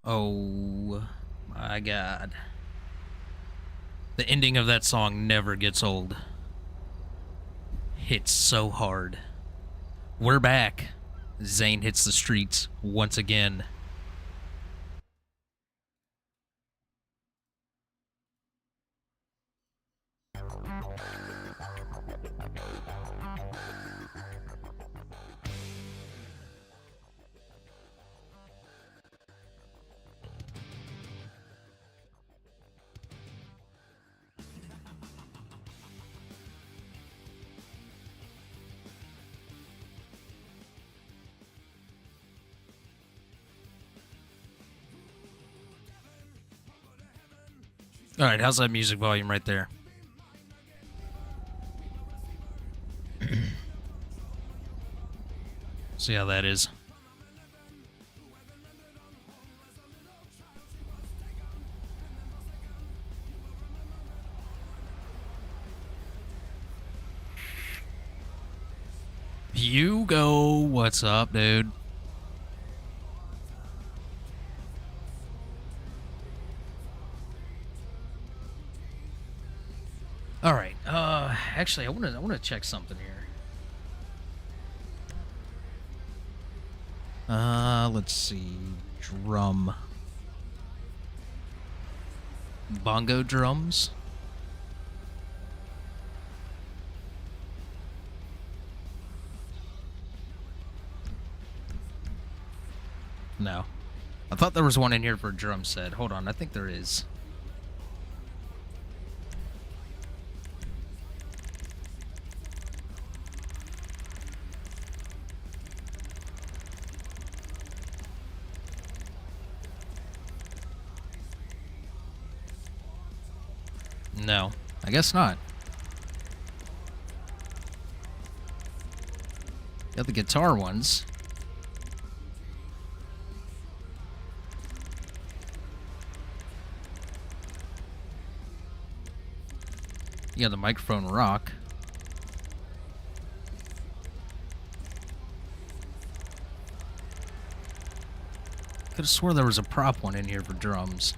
Oh my god. The ending of that song never gets old. Hits so hard. We're back. Zane hits the streets once again. All right, how's that music volume right there? See how that is. Hugo, what's up, dude? All right. Actually, I want to check something here. Let's see. Drum. Bongo drums. No. I thought there was one in here for a drum set. Hold on, I think there is. No, I guess not. Got the guitar ones. Yeah, the microphone rock. Could have swore there was a prop one in here for drums.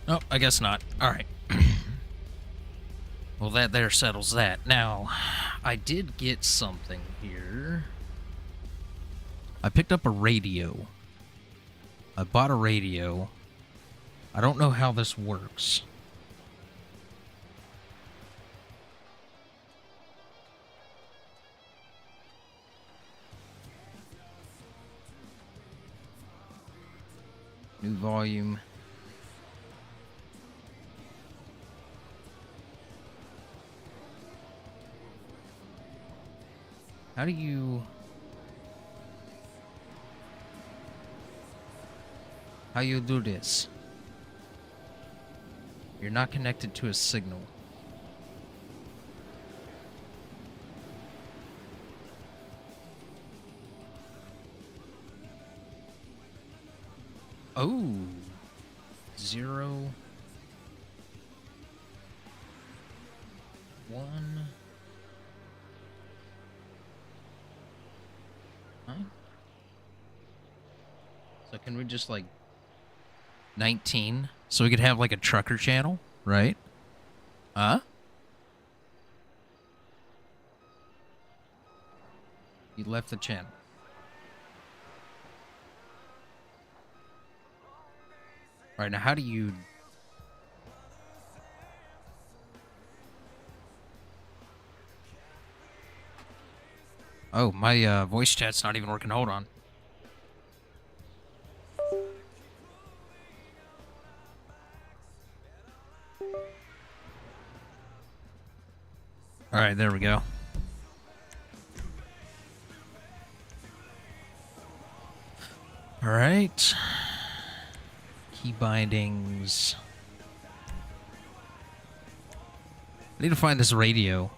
Oh, I guess not. Alright. Well, that there settles that. Now, I did get something here. I picked up a radio. I bought a radio. I don't know how this works. New volume. How do you... How you do this? You're not connected to a signal. Oh. 0 1 9. So can we just like 19? So we could have like a trucker channel, right? Huh? You left the channel. All right, now how do you... Oh, my voice chat's not even working. Hold on. All right, there we go. All right. Key bindings. I need to find this radio.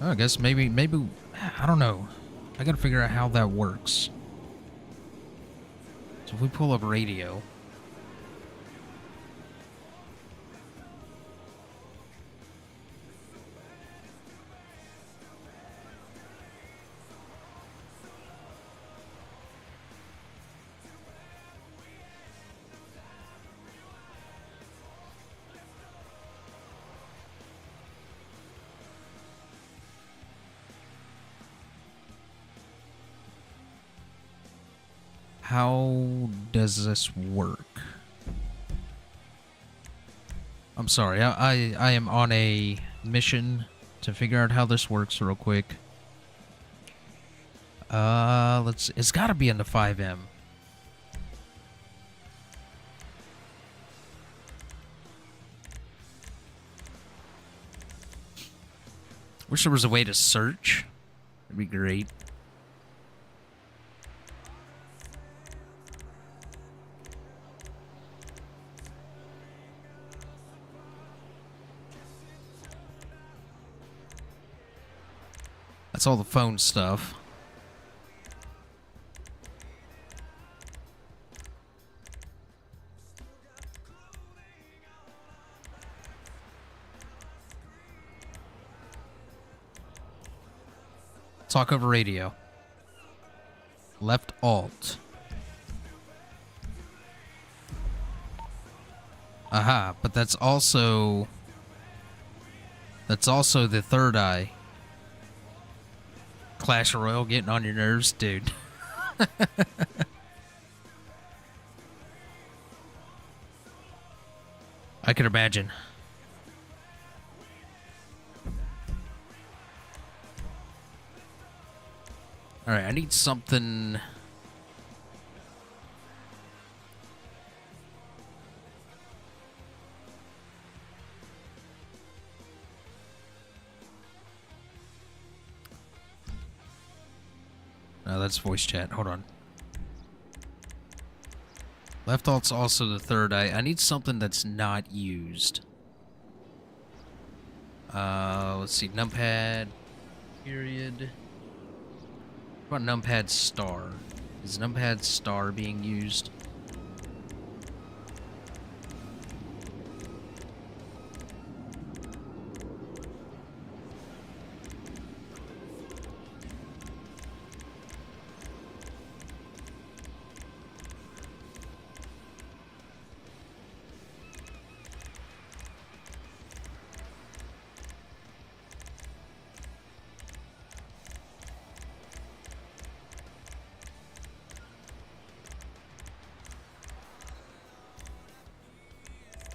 I guess maybe, I don't know. I gotta figure out how that works. So if we pull up radio. How does this work? I'm sorry, I am on a mission to figure out how this works real quick. It's gotta be in the 5M. Wish there was a way to search. That'd be great. That's all the phone stuff. Talk over radio. Left alt. Aha, but that's also the third eye. Clash Royale getting on your nerves, dude. I could imagine. Alright, I need something. No, that's voice chat. Hold on. Left alt's also the third eye. I need something that's not used. Let's see. Numpad. Period. What about numpad star? Is numpad star being used?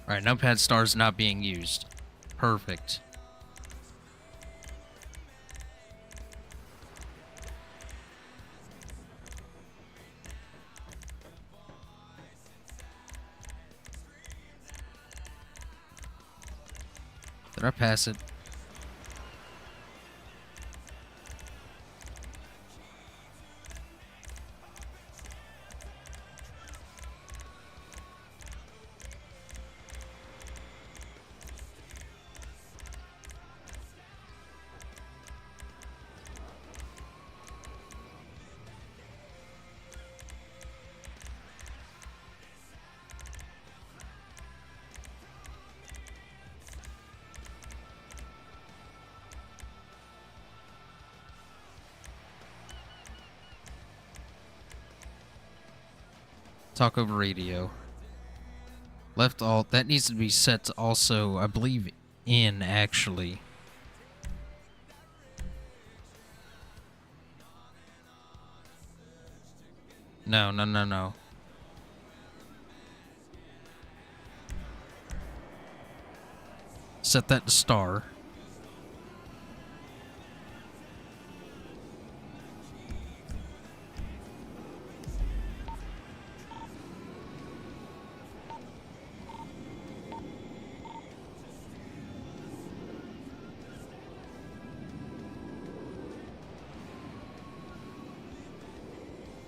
Alright, numpad star is not being used. Perfect. Did I pass it? Talk over radio. Left alt. That needs to be set to also, I believe, in, actually. No, no, no, no. Set that to star.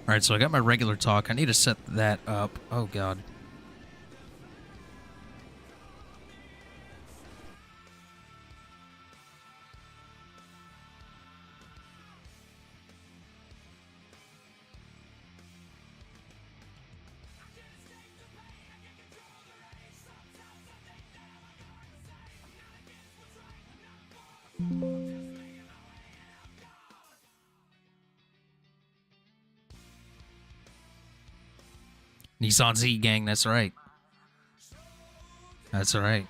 Alright, so I got my regular talk. I need to set that up. Oh, God. Nissan Z gang, that's right. That's right.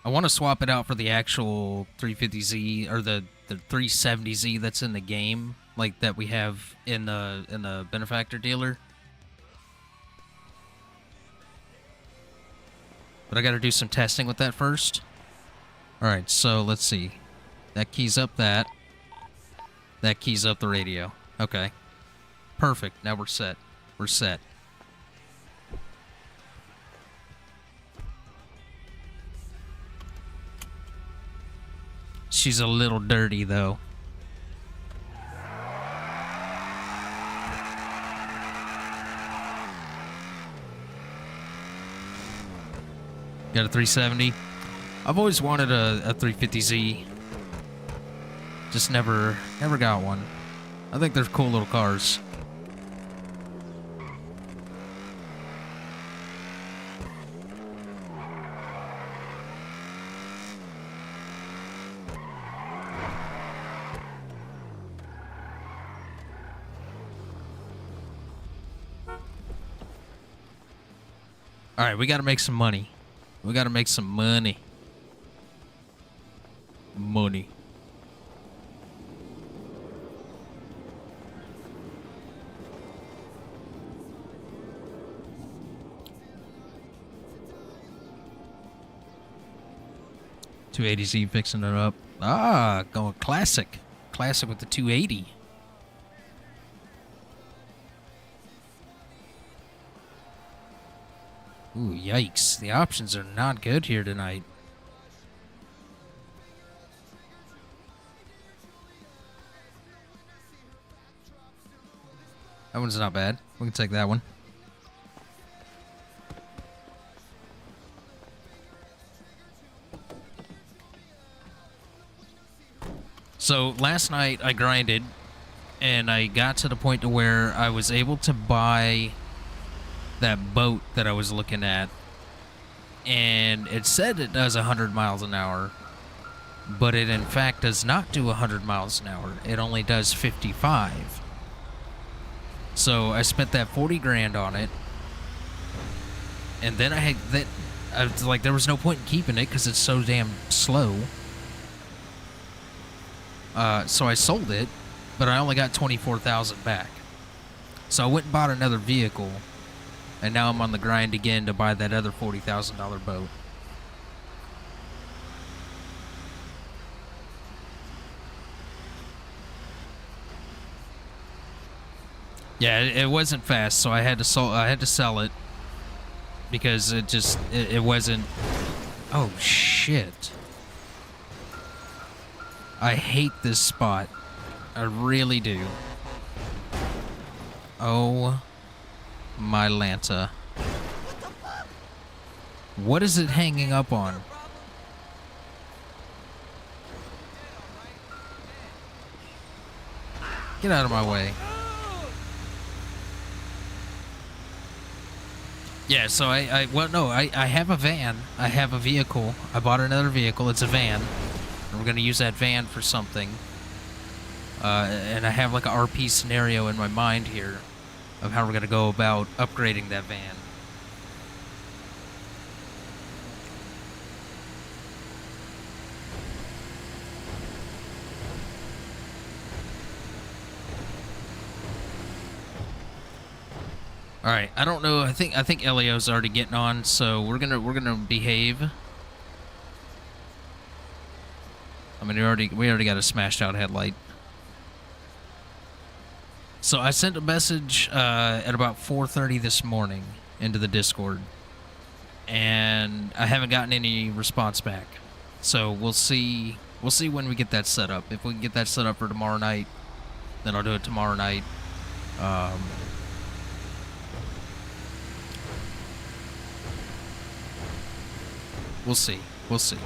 I want to swap it out for the actual 350Z or the 370Z that's in the game, like that we have in the benefactor dealer. But I got to do some testing with that first. All right, so let's see. That keys up that. That keys up the radio. Okay. Perfect. Now we're set. We're set. She's a little dirty, though. Got a 370. I've always wanted a 350Z. Just never got one. I think they're cool little cars. All right, we got to make some money. We got to make some money. Money. $280Z fixing it up. Ah, going classic. Classic with the 280. Ooh, yikes. The options are not good here tonight. That one's not bad. We can take that one. So last night I grinded and I got to the point to where I was able to buy that boat that I was looking at, and it said it does 100 miles an hour, but it in fact does not do 100 miles an hour. It only does 55. So I spent that 40 grand on it, and then I was like, there was no point in keeping it because it's so damn slow. So I sold it, but I only got 24,000 back. So I went and bought another vehicle, and now I'm on the grind again to buy that other $40,000 boat. Yeah, it wasn't fast, so I had to sell it because it wasn't. Oh shit! I hate this spot. I really do. Oh my Lanta. What is it hanging up on? Get out of my way. Yeah, so I have a van. I have a vehicle. I bought another vehicle. It's a van. And we're going to use that van for something. And I have like a RP scenario in my mind here of how we're going to go about upgrading that van. All right, I don't know. I think Elio's already getting on, so we're gonna behave. I mean, we already got a smashed out headlight. So I sent a message at about 4:30 this morning into the Discord, and I haven't gotten any response back. So we'll see when we get that set up. If we can get that set up for tomorrow night, then I'll do it tomorrow night. We'll see. We'll see.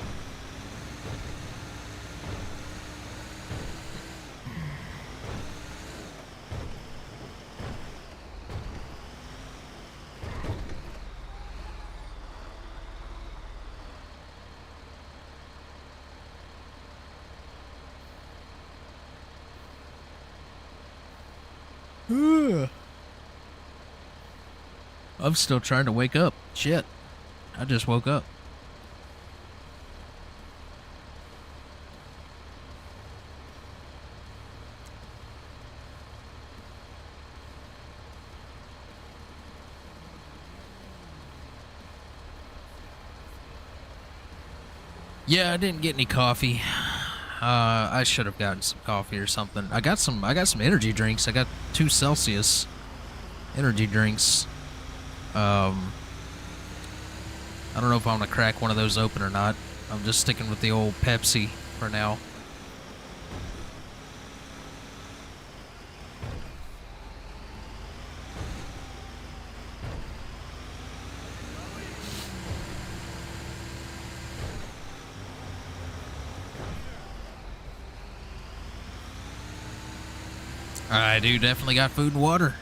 I'm still trying to wake up. Shit. I just woke up. Yeah, I didn't get any coffee. I should have gotten some coffee or something. I got some energy drinks. I got 2 Celsius energy drinks. I don't know if I'm gonna crack one of those open or not. I'm just sticking with the old Pepsi for now. I do definitely got food and water.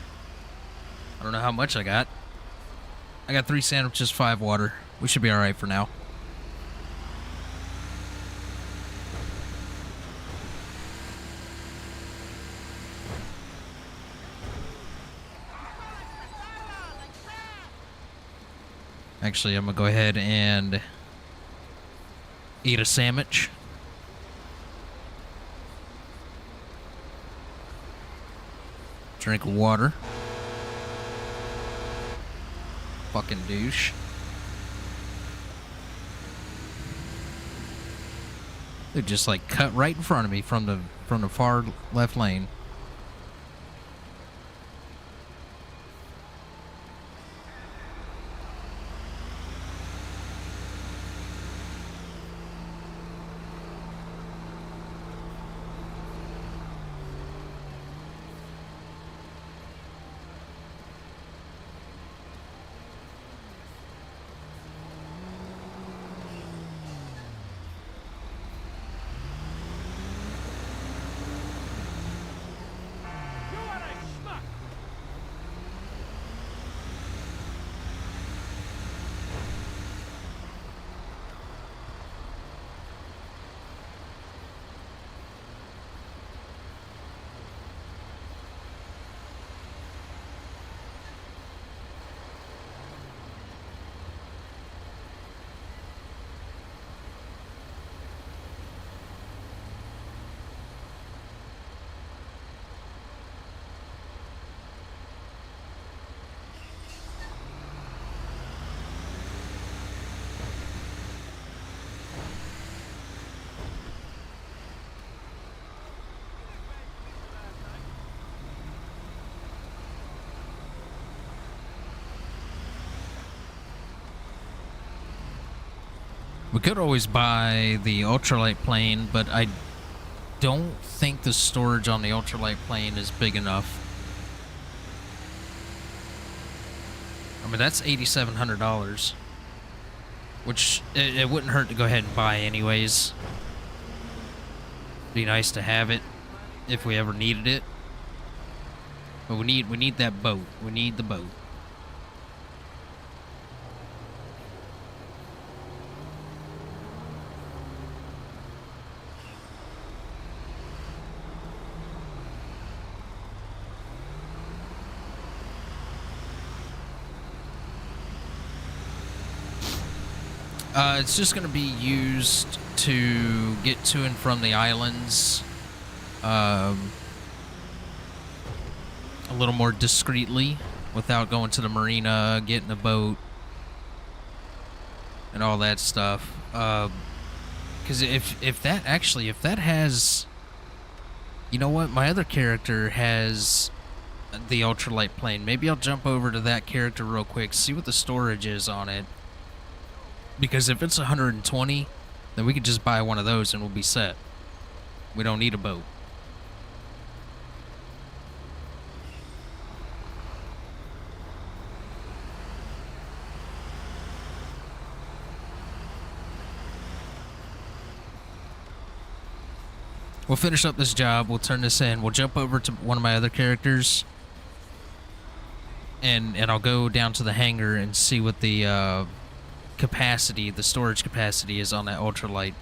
I don't know how much I got. I got 3 sandwiches, 5 water. We should be alright for now. Actually, I'm gonna go ahead and eat a sandwich. Drink water. Fucking douche. They just like cut right in front of me from the far left lane. We could always buy the ultralight plane, but I don't think the storage on the ultralight plane is big enough. I mean, that's $8,700, which it wouldn't hurt to go ahead and buy anyways. Be nice to have it if we ever needed it. But we need that boat. We need the boat. It's just going to be used to get to and from the islands a little more discreetly without going to the marina, getting a boat, and all that stuff. Because if that has... You know what? My other character has the ultralight plane. Maybe I'll jump over to that character real quick, see what the storage is on it. Because if it's 120, then we could just buy one of those and we'll be set. We don't need a boat. We'll finish up this job, we'll turn this in, we'll jump over to one of my other characters, and I'll go down to the hangar and see what the capacity, the storage capacity is on that ultralight.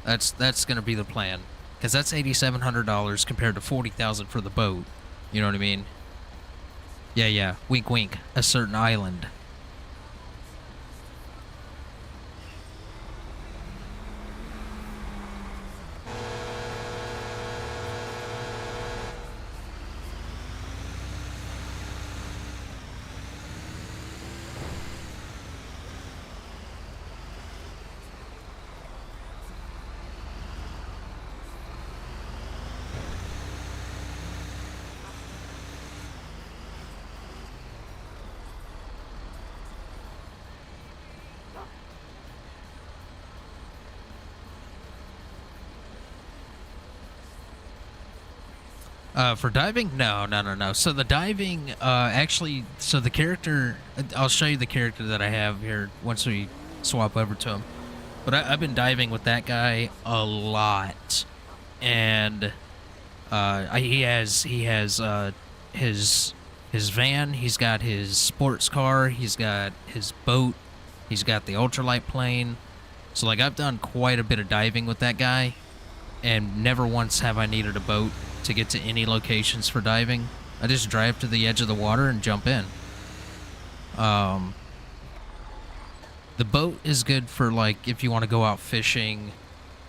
That's gonna be the plan, because that's $8,700 compared to $40,000 for the boat. You know what I mean? Yeah, yeah. Wink, wink. A certain island. For diving? No, no, no, no. So the diving, actually, so the character, I'll show you the character that I have here once we swap over to him. But I've been diving with that guy a lot. And he has his van, he's got his sports car, he's got his boat, he's got the ultralight plane. So, like, I've done quite a bit of diving with that guy. And never once have I needed a boat to get to any locations for diving. I just drive to the edge of the water and jump in. The boat is good for, like, if you want to go out fishing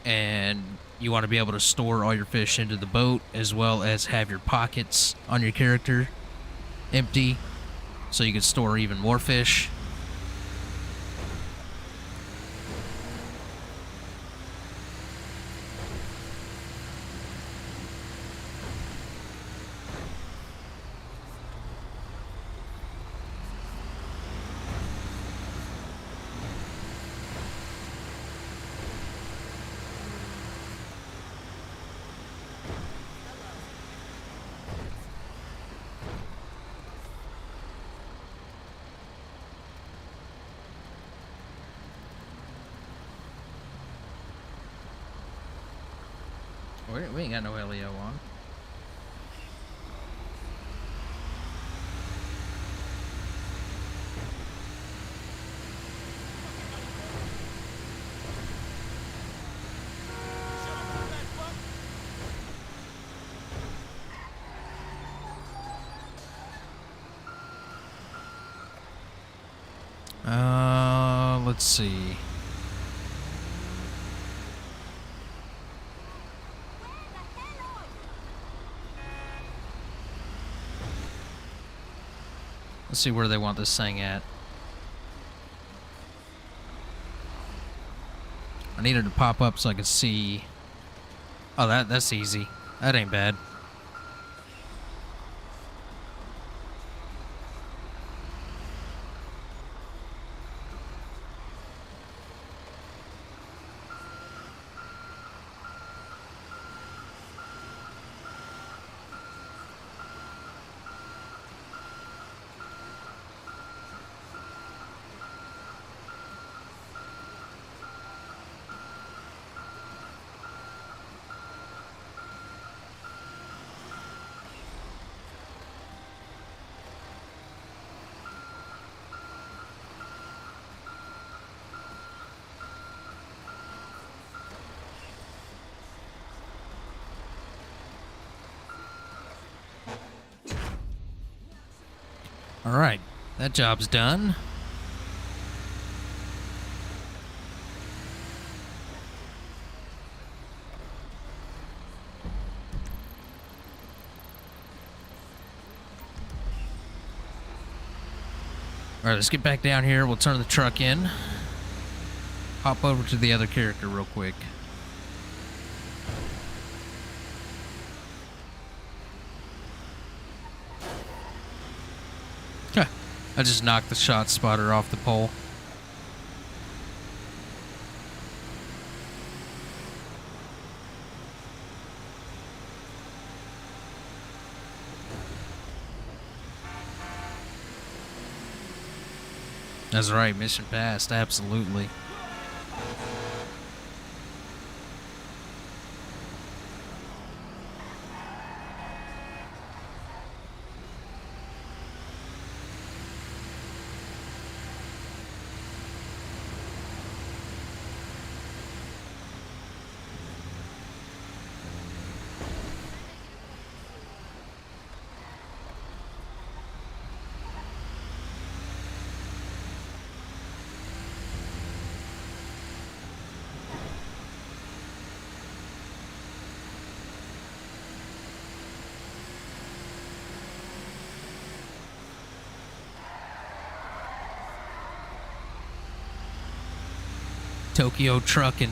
and you want to be able to store all your fish into the boat, as well as have your pockets on your character empty so you can store even more fish. We ain't got no LEO on. Let's see. Let's see where they want this thing at. I need it to pop up so I can see. Oh, that's easy. That ain't bad. All right, that job's done. All right, let's get back down here. We'll turn the truck in. Hop over to the other character real quick. I just knocked the shot spotter off the pole. That's right, mission passed, absolutely. Tokyo trucking.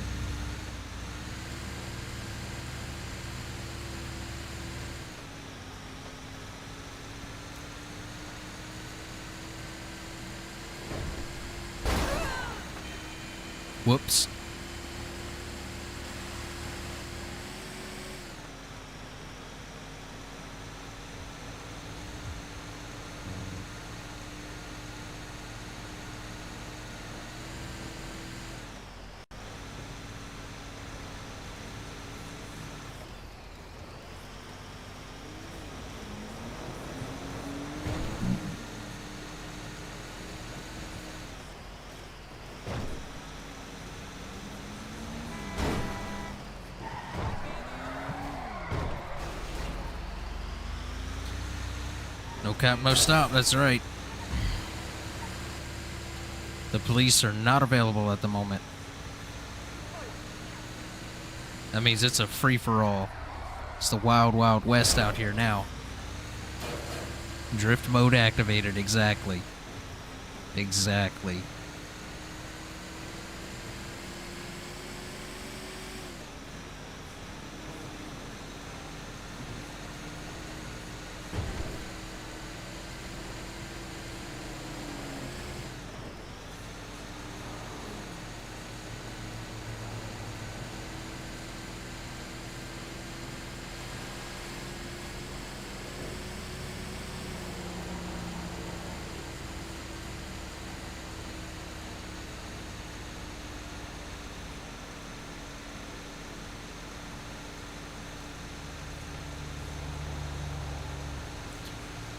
Whoops. No cap, no stop, that's right. The police are not available at the moment. That means it's a free-for-all. It's the wild, wild west out here now. Drift mode activated, exactly. Exactly.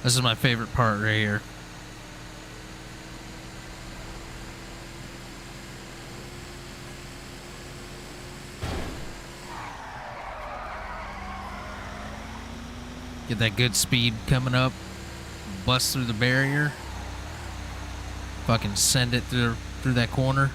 This is my favorite part right here. Get that good speed coming up. Bust through the barrier. Fucking send it through that corner.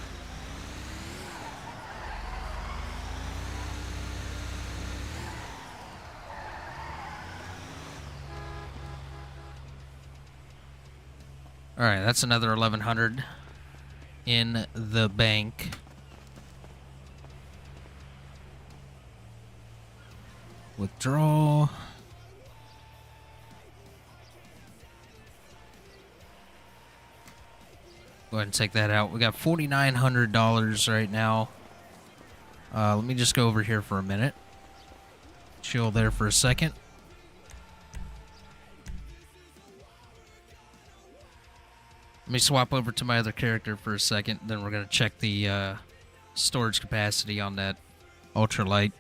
All right, that's another 1,100 in the bank. Withdraw. Go ahead and take that out. We got $4,900 right now. Let me just go over here for a minute. Chill there for a second. Let me swap over to my other character for a second, then we're going to check the storage capacity on that ultralight.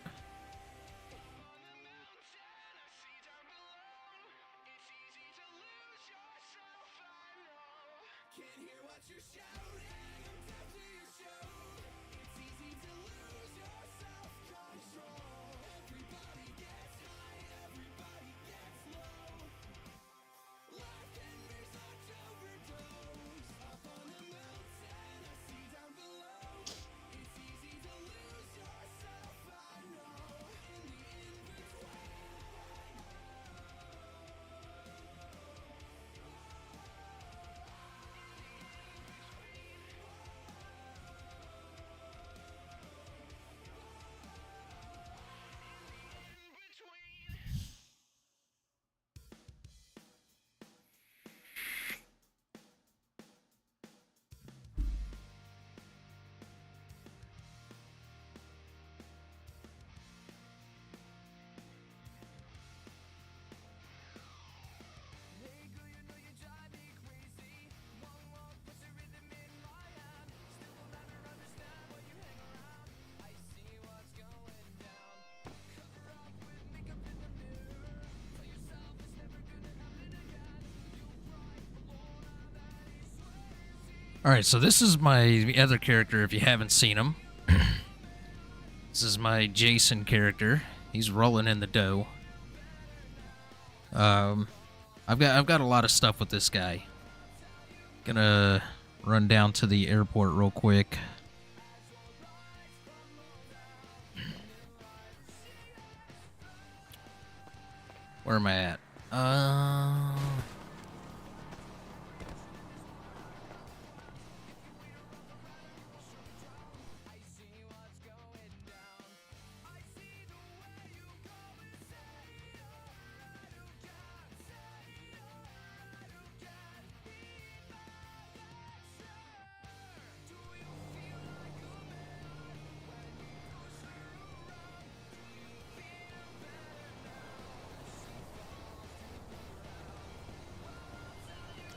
Alright, so this is my other character if you haven't seen him. This is my Jason character. He's rolling in the dough. I've got a lot of stuff with this guy. Gonna run down to the airport real quick. Where am I at?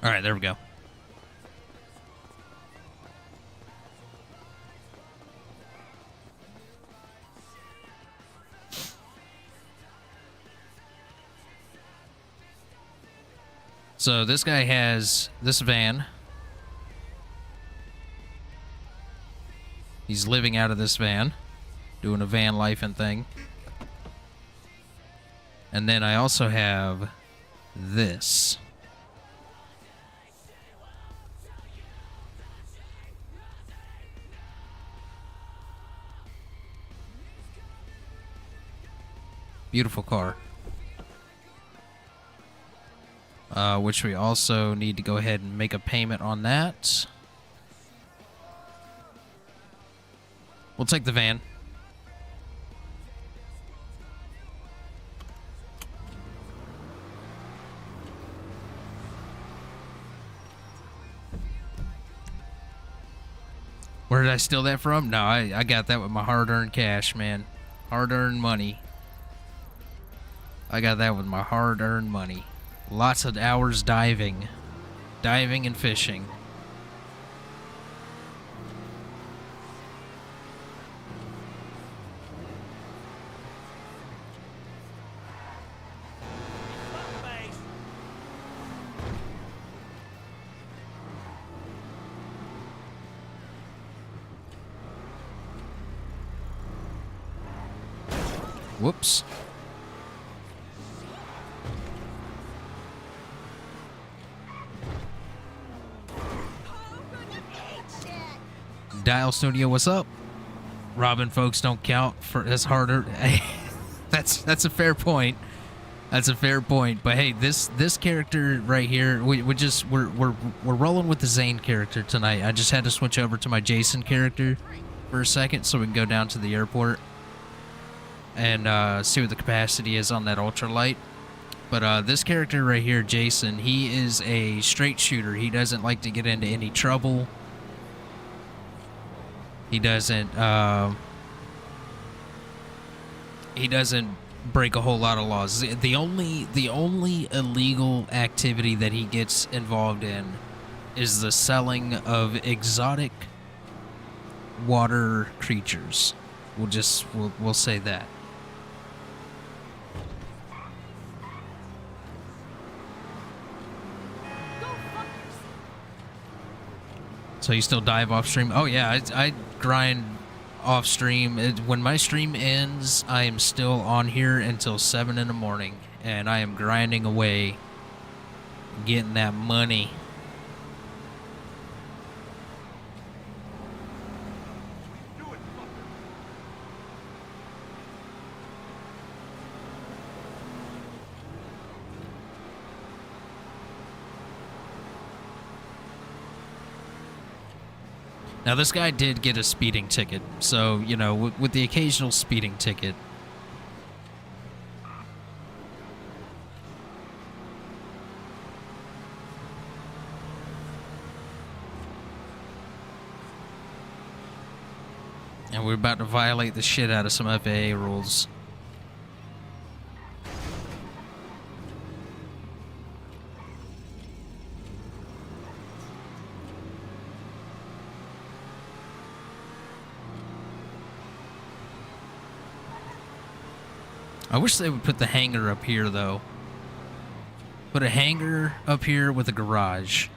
All right, there we go. So this guy has this van. He's living out of this van, doing a van life and thing. And then I also have this. Beautiful car. Which we also need to go ahead and make a payment on that. We'll take the van. Where did I steal that from? No, I got that with my hard-earned cash, man. Hard-earned money. I got that with my hard-earned money. Lots of hours diving. Diving and fishing. Whoops. Dial Studio, what's up? Robbing folks don't count for as harder. That's a fair point. That's a fair point. But hey, this character right here, we're rolling with the Zane character tonight. I just had to switch over to my Jason character for a second so we can go down to the airport and see what the capacity is on that ultralight. But this character right here, Jason, he is a straight shooter. He doesn't like to get into any trouble. He doesn't break a whole lot of laws. The only illegal activity that he gets involved in is the selling of exotic water creatures. We'll say that. So you still dive off stream? Oh yeah, I grind off stream. When my stream ends, I am still on here until 7 in the morning, and I am grinding away, getting that money. Now, this guy did get a speeding ticket, so, you know, with the occasional speeding ticket. And we're about to violate the shit out of some FAA rules. I wish they would put the hangar up here, though. Put a hangar up here with a garage.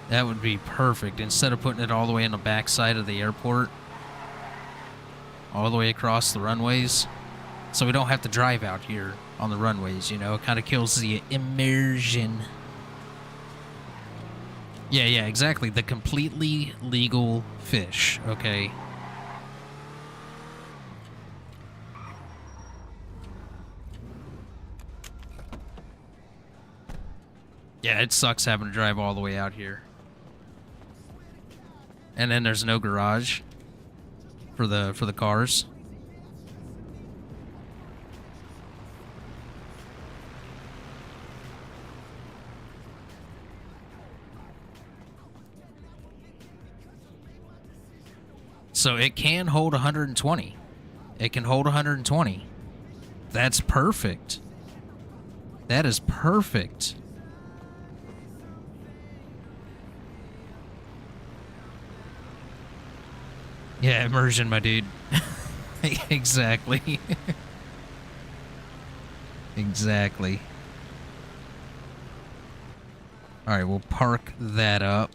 That would be perfect. Instead of putting it all the way in the backside of the airport. All the way across the runways. So we don't have to drive out here on the runways, you know. It kind of kills the immersion. Yeah, exactly. The completely legal fish, okay? Yeah, it sucks having to drive all the way out here. And then there's no garage for the cars. So it can hold 120. It can hold 120. That's perfect. That is perfect. Yeah, immersion, my dude. Exactly. Exactly. Alright, we'll park that up.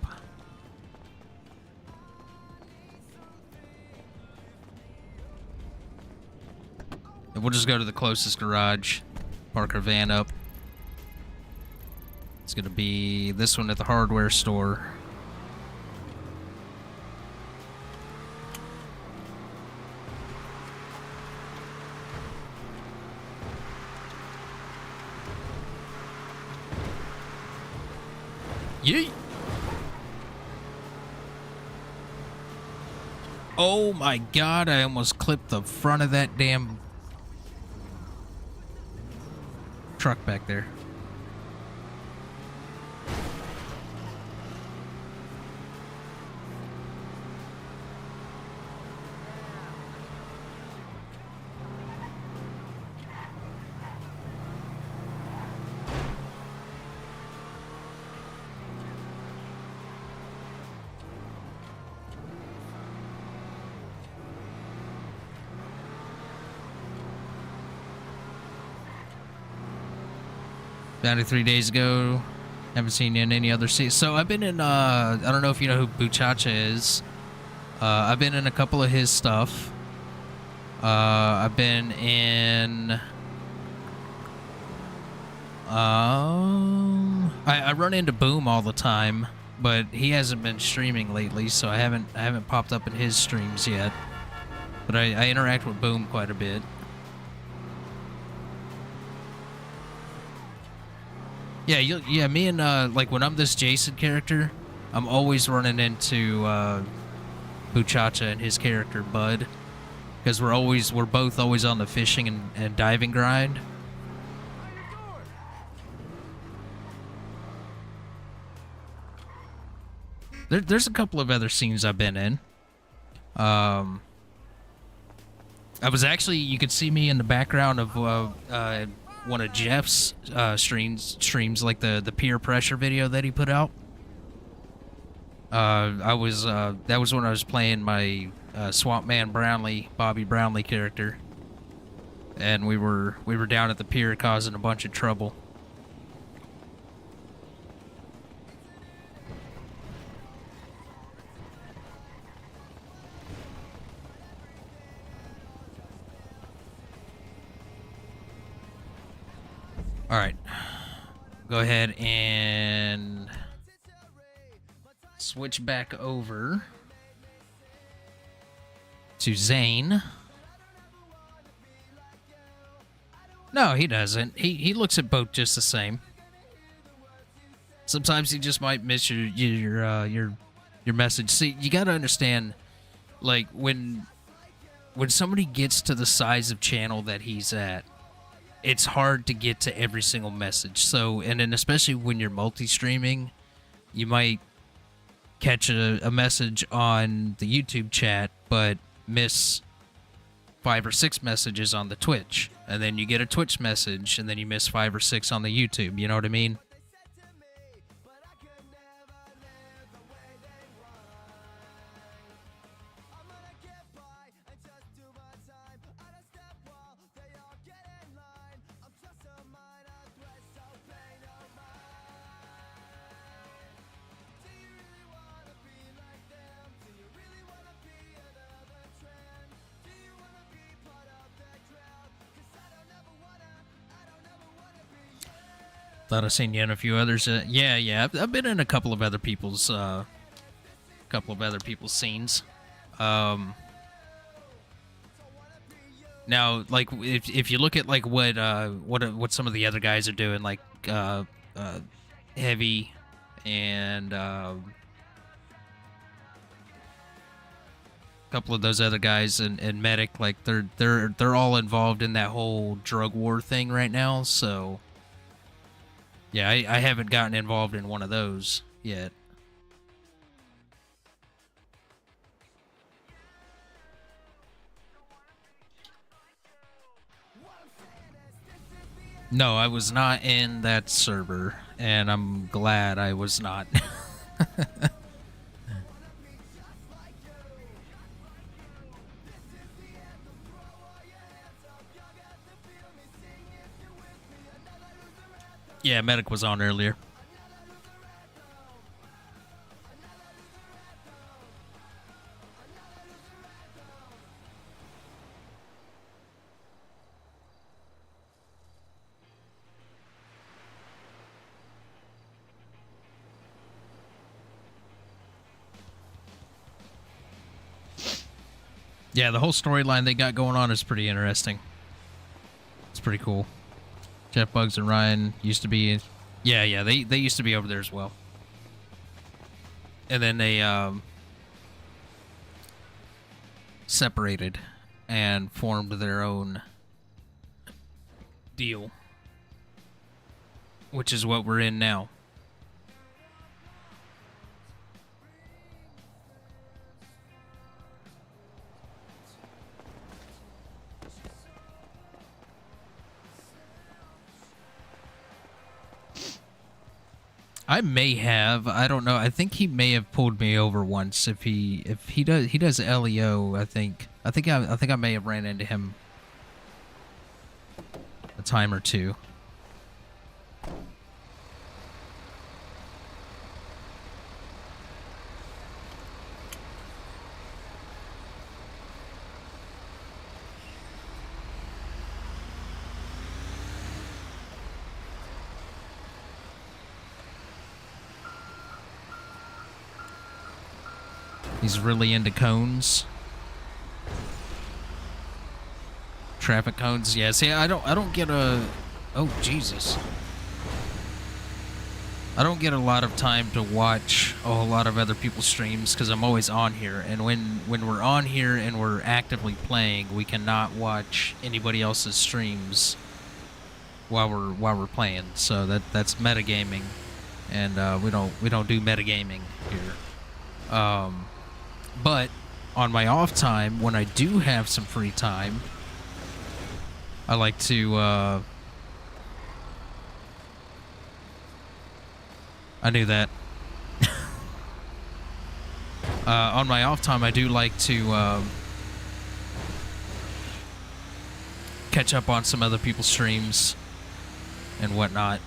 And we'll just go to the closest garage, park our van up. It's gonna be this one at the hardware store. Yeet! Oh my god, I almost clipped the front of that damn truck back there. Found it 3 days ago. Haven't seen you in any other seats. So I've been in, I don't know if you know who Buchacha is. I've been in a couple of his stuff. I've been in... I run into Boom all the time, but he hasn't been streaming lately, so I haven't popped up in his streams yet. But I interact with Boom quite a bit. Yeah, me and, like, when I'm this Jason character, I'm always running into, Buchacha and his character, Bud. Because we're both always on the fishing and diving grind. There's a couple of other scenes I've been in. I was actually, you could see me in the background of, one of Jeff's streams, like the peer pressure video that he put out. That was when I was playing my Swamp Man Bobby Brownlee character, and we were down at the pier causing a bunch of trouble. All right, go ahead and switch back over to Zane. No, he doesn't. He looks at both just the same. Sometimes he just might miss your message. See, you got to understand, like when somebody gets to the size of channel that he's at, it's hard to get to every single message. So, and then especially when you're multi-streaming, you might catch a message on the YouTube chat, but miss 5 or 6 messages on the Twitch. And then you get a Twitch message, and then you miss 5 or 6 on the YouTube. You know what I mean? Thought I've seen you in a few others. Yeah. I've been in a couple of other people's scenes. Now, like if you look at like what some of the other guys are doing, like Heavy and a couple of those other guys and Medic, like they're all involved in that whole drug war thing right now. So. Yeah, I haven't gotten involved in one of those yet. No, I was not in that server, and I'm glad I was not. Yeah, Medic was on earlier. Yeah, the whole storyline they got going on is pretty interesting. It's pretty cool. Jeff Bugs and Ryan used to be... Yeah, they used to be over there as well. And then they separated and formed their own deal, which is what we're in now. I may have. I don't know. I think he may have pulled me over once. If he does LEO. I think I may have ran into him a time or two. He's really into cones. Traffic cones. Yeah, see, I don't get a... Oh, Jesus. I don't get a lot of time to watch a whole lot of other people's streams because I'm always on here. And when we're on here and we're actively playing, we cannot watch anybody else's streams while we're playing. So that's metagaming, and we don't do metagaming here. But on my off time, when I do have some free time, I like to, I knew that. On my off time, I do like to catch up on some other people's streams and whatnot.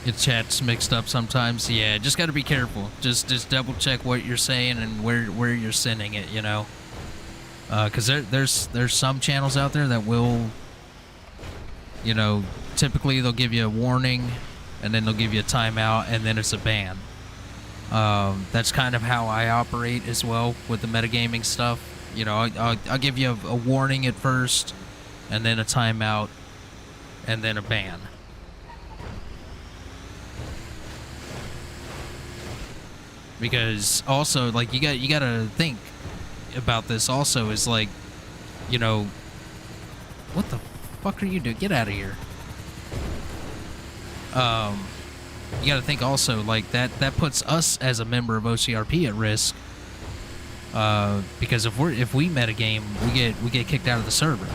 Your chat's mixed up sometimes. Yeah, just got to be careful. Just double check what you're saying and where you're sending it. You know, because there's some channels out there that will, you know, typically they'll give you a warning, and then they'll give you a timeout, and then it's a ban. That's kind of how I operate as well with the metagaming stuff. You know, I'll give you a warning at first, and then a timeout, and then a ban. Because also, like, you gotta think about this also is like, you know, what the fuck are you doing? Get out of here. You gotta think also, like, that puts us as a member of OCRP at risk. Because if we metagame, we get kicked out of the server.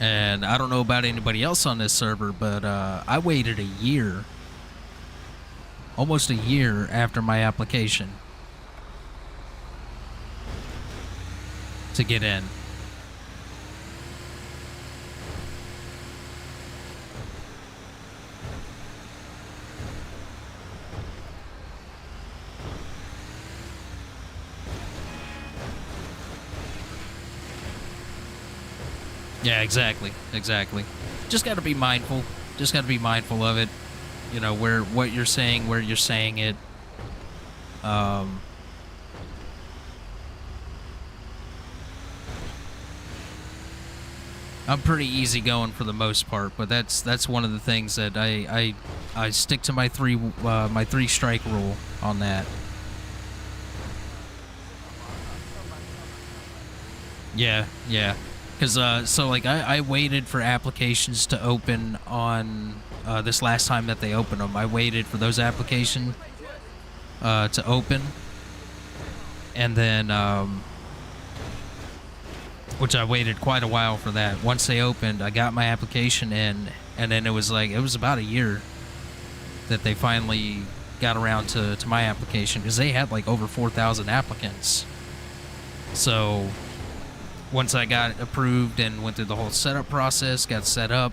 And I don't know about anybody else on this server, but I waited a year, almost a year after my application to get in. Yeah, exactly. Just got to be mindful. Just got to be mindful of it. You know, what you're saying, where you're saying it. I'm pretty easygoing for the most part, but that's one of the things that I stick to my three strike rule on that. Yeah. Because, so, like, I waited for applications to open on this last time that they opened them. I waited for those applications to open. And then, which I waited quite a while for that. Once they opened, I got my application in. And then it was about a year that they finally got around to my application. Because they had, like, over 4,000 applicants. So once I got approved and went through the whole setup process, got set up,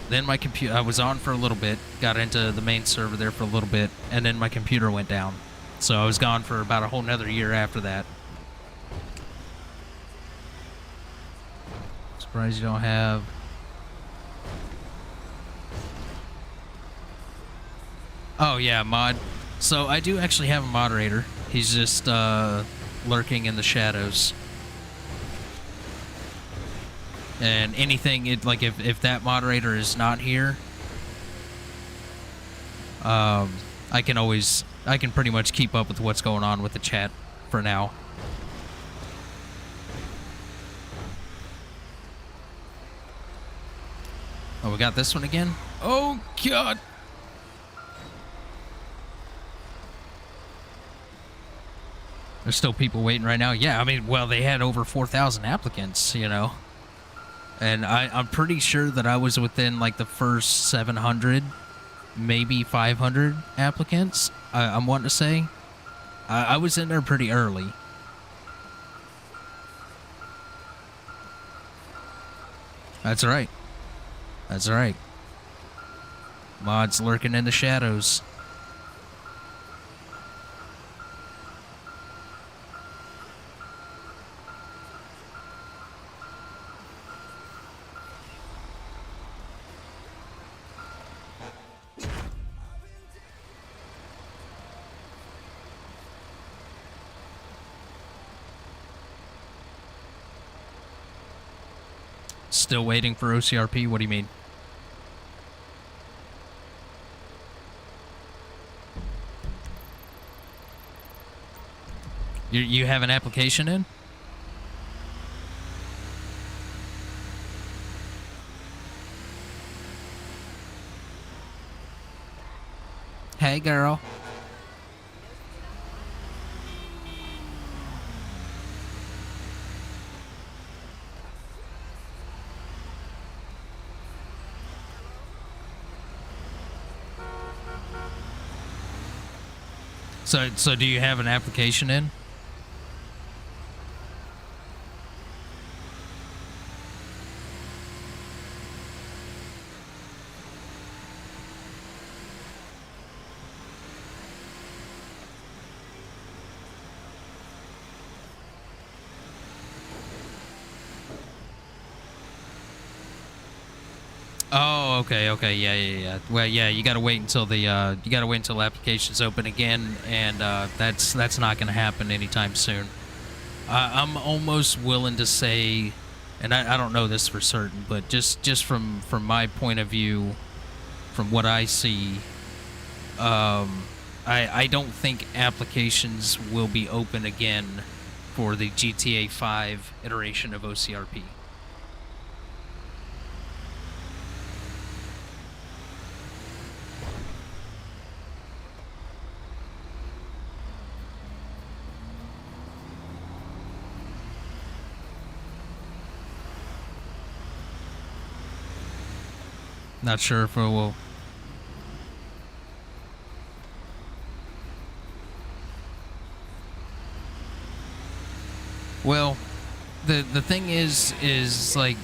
then my computer, I was on for a little bit, got into the main server there for a little bit, and then my computer went down. So I was gone for about a whole nother year after that. Surprised you don't have... Oh yeah, mod. So I do actually have a moderator. He's just lurking in the shadows. And anything, like if that moderator is not here, I can pretty much keep up with what's going on with the chat for now. Oh, we got this one again? Oh, God! There's still people waiting right now? Yeah, I mean, well, they had over 4,000 applicants, you know. And I'm pretty sure that I was within, like, the first 700, maybe 500 applicants, I'm wanting to say. I was in there pretty early. That's right. That's right. Mods lurking in the shadows. Still waiting for OCRP? What do you mean? You have an application in? Hey, girl. So do you have an application in? Oh, okay, yeah. Well, yeah, you gotta wait until the applications open again, and that's not gonna happen anytime soon. I'm almost willing to say, and I don't know this for certain, but just from my point of view, from what I see, I don't think applications will be open again for the GTA 5 iteration of OCRP. Not sure if it will. Well, the thing is like,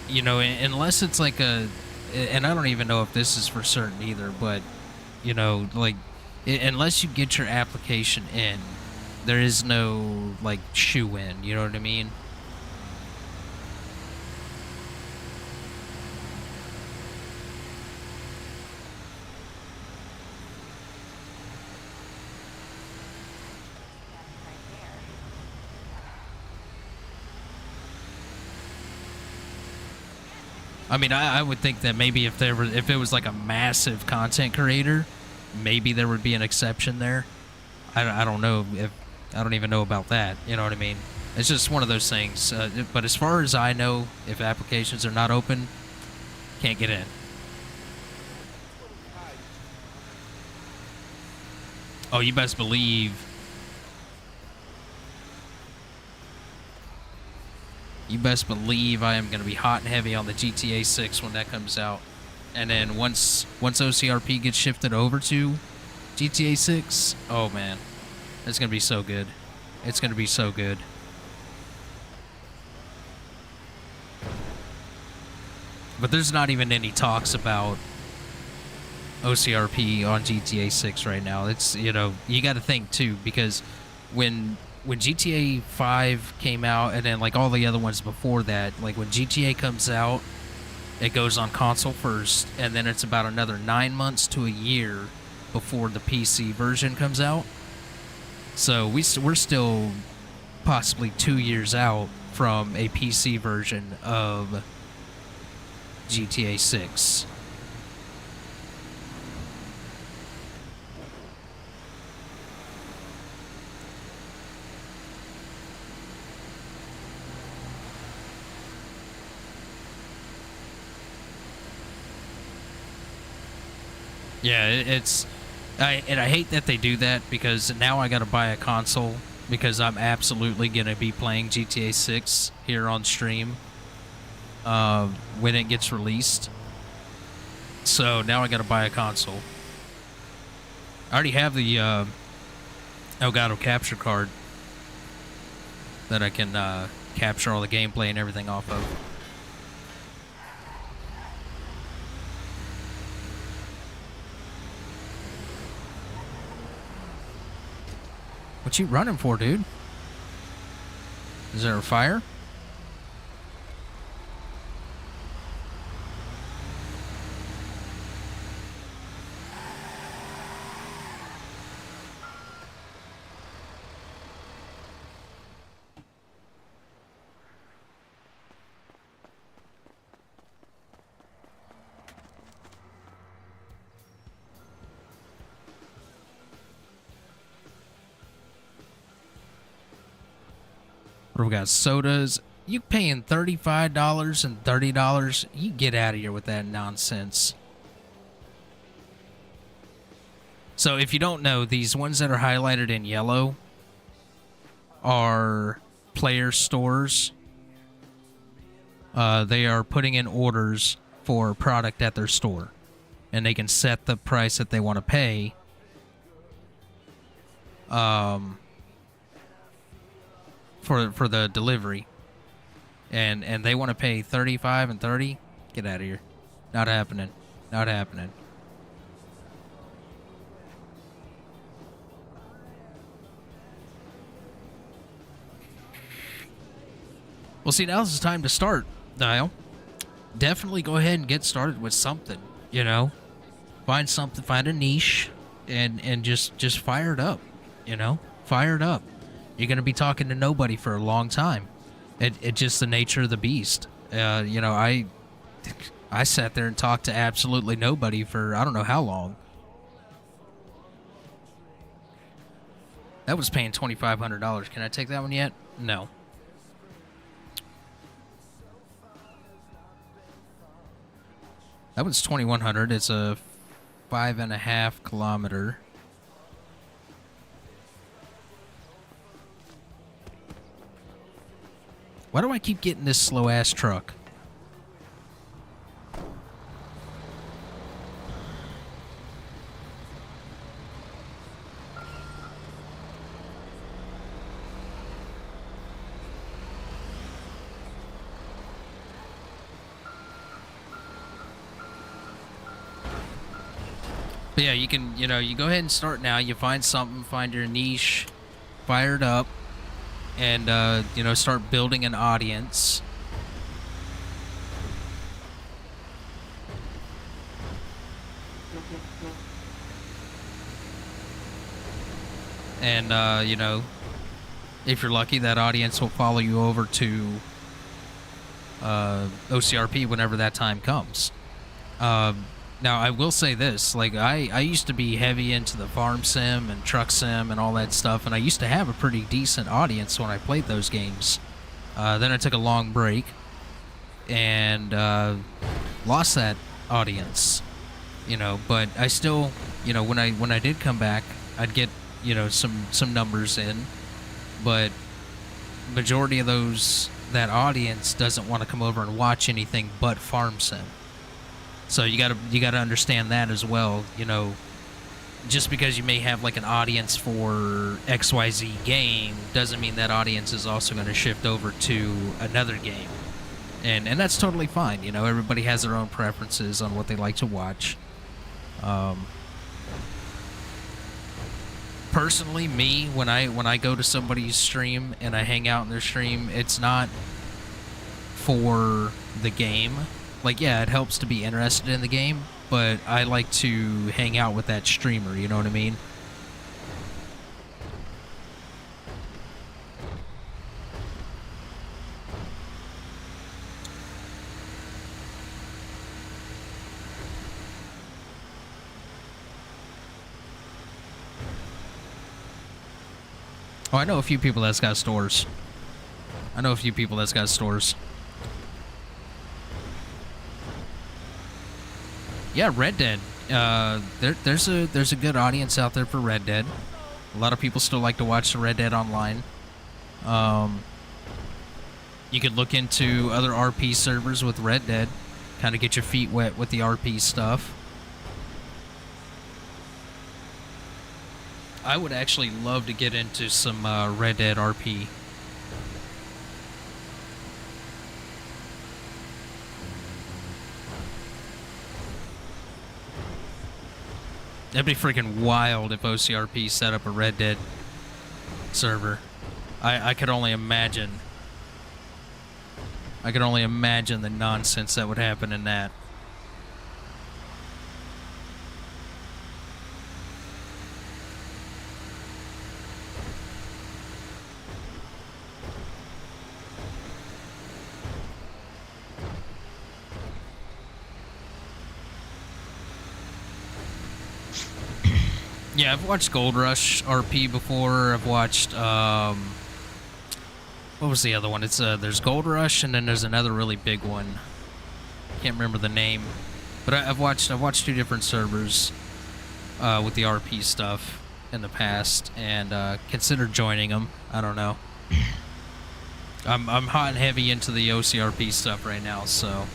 you know, unless it's like and I don't even know if this is for certain either, but, you know, like, unless you get your application in, there is no, like, shoe in, you know what I mean? I mean, I would think that maybe if it was like a massive content creator, maybe there would be an exception there. I don't know if I don't even know about that. You know what I mean? It's just one of those things. But as far as I know, if applications are not open, can't get in. Oh, you best believe. You best believe I am going to be hot and heavy on the GTA 6 when that comes out. And then once OCRP gets shifted over to GTA 6, oh man, it's going to be so good. It's going to be so good. But there's not even any talks about OCRP on GTA 6 right now. It's, you know, you got to think too, because when GTA 5 came out, and then like all the other ones before that, like when GTA comes out, it goes on console first, and then it's about another 9 months to a year before the PC version comes out. So we're still possibly 2 years out from a PC version of GTA 6. Yeah, and I hate that they do that, because now I got to buy a console, because I'm absolutely going to be playing GTA 6 here on stream when it gets released. So now I got to buy a console. I already have the Elgato capture card that I can capture all the gameplay and everything off of. What you running for, dude? Is there a fire? What do we got? Sodas. You paying $35 and $30? You get out of here with that nonsense. So if you don't know, these ones that are highlighted in yellow are player stores. They are putting in orders for product at their store, and they can set the price that they want to pay. For the delivery, and they want to pay $35 and $30. Get out of here. Not happening. Not happening. Well, see, now's the time to start, Dial. Definitely go ahead and get started with something. You know, find something, find a niche, and just fire it up. You know, fire it up. You're going to be talking to nobody for a long time. It's just the nature of the beast. You know, I sat there and talked to absolutely nobody for I don't know how long. That was paying $2,500. Can I take that one yet? No. That one's $2,100. It's a 5.5 kilometer. Why do I keep getting this slow-ass truck? But yeah, you can, you know, you go ahead and start now. You find something, find your niche, fire it up. And, you know, start building an audience. And, you know, if you're lucky, that audience will follow you over to OCRP whenever that time comes. Now, I will say this, like, I used to be heavy into the farm sim and truck sim and all that stuff, and I used to have a pretty decent audience when I played those games. Then I took a long break and lost that audience, you know, but I still, you know, when I did come back, I'd get, you know, some numbers in, but majority of that audience doesn't want to come over and watch anything but farm sim. So you gotta understand that as well. You know, just because you may have like an audience for XYZ game doesn't mean that audience is also going to shift over to another game, and that's totally fine. You know, everybody has their own preferences on what they like to watch. Personally, me, when I go to somebody's stream and I hang out in their stream, it's not for the game. Like, yeah, it helps to be interested in the game, but I like to hang out with that streamer, you know what I mean? Oh, I know a few people that's got stores. Yeah, Red Dead. There's a good audience out there for Red Dead. A lot of people still like to watch the Red Dead online. You could look into other RP servers with Red Dead, kind of get your feet wet with the RP stuff. I would actually love to get into some Red Dead RP. That'd be freaking wild if OCRP set up a Red Dead server. I could only imagine. I could only imagine the nonsense that would happen in that. Yeah, I've watched Gold Rush RP before. I've watched, what was the other one? It's, there's Gold Rush, and then there's another really big one. Can't remember the name. But I've watched two different servers, with the RP stuff in the past, and, considered joining them. I don't know. I'm hot and heavy into the OCRP stuff right now, so...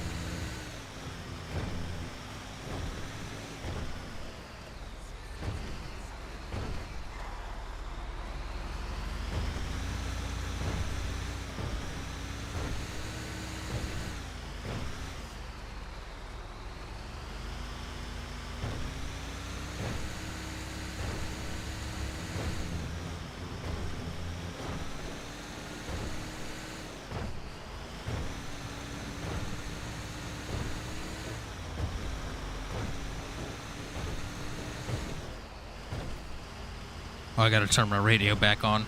Oh, I gotta turn my radio back on.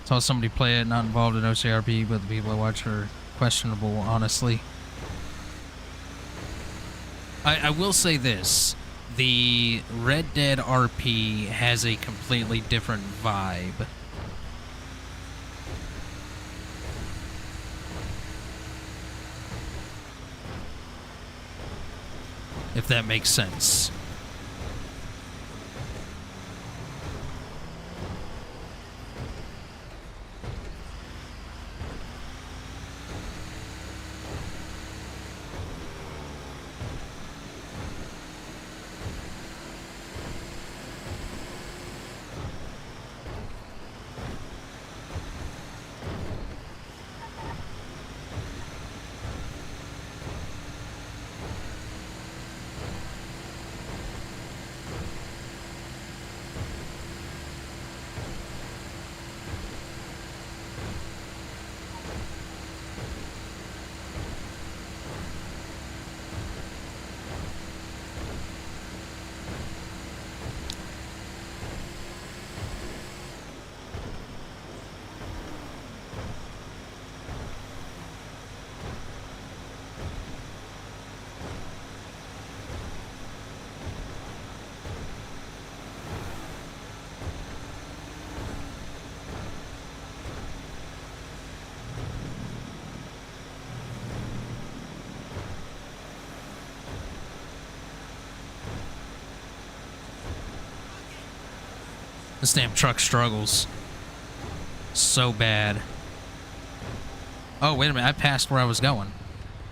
Saw somebody play it, not involved in OCRP, but the people I watch are questionable, honestly. I will say this. The Red Dead RP has a completely different vibe. If that makes sense. This damn truck struggles so bad. Oh, wait a minute. I passed where I was going.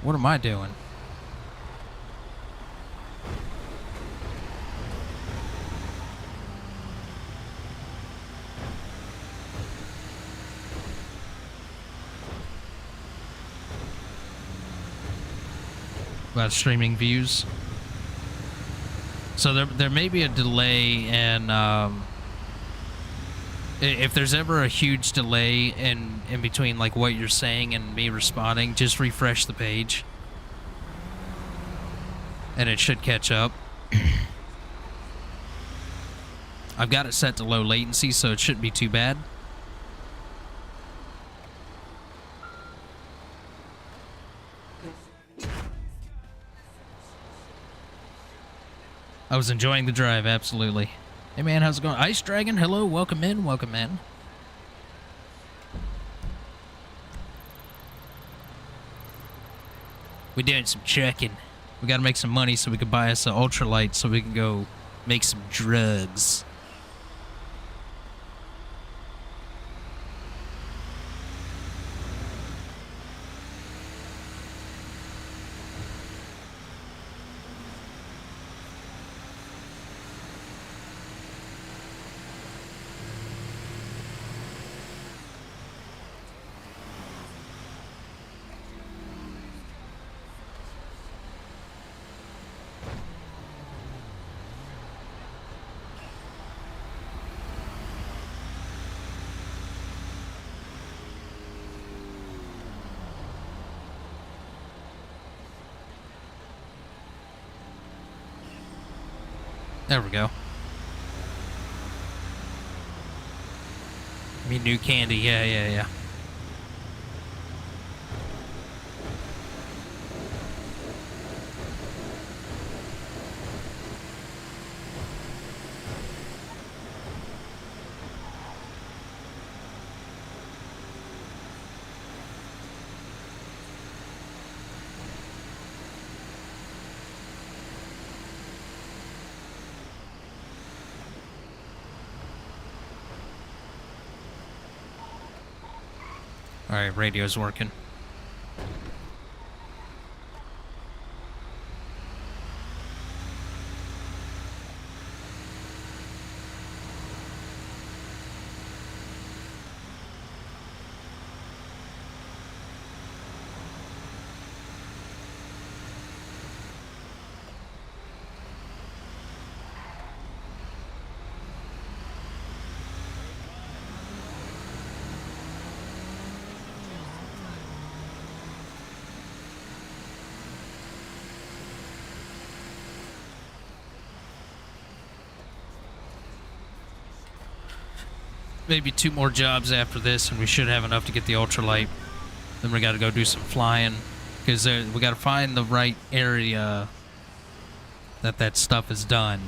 What am I doing? About streaming views. So there may be a delay in if there's ever a huge delay in between like what you're saying and me responding, just refresh the page and it should catch up. I've got it set to low latency, so it shouldn't be too bad. I was enjoying the drive, absolutely. Hey man, how's it going? Ice Dragon, hello, welcome in, welcome in. We're doing some checking. We gotta make some money so we can buy us an ultralight so we can go make some drugs. There we go. I mean, new candy. Yeah. Alright, radio's working. Maybe 2 more jobs after this, and we should have enough to get the ultralight. Then we got to go do some flying, because we got to find the right area that stuff is done.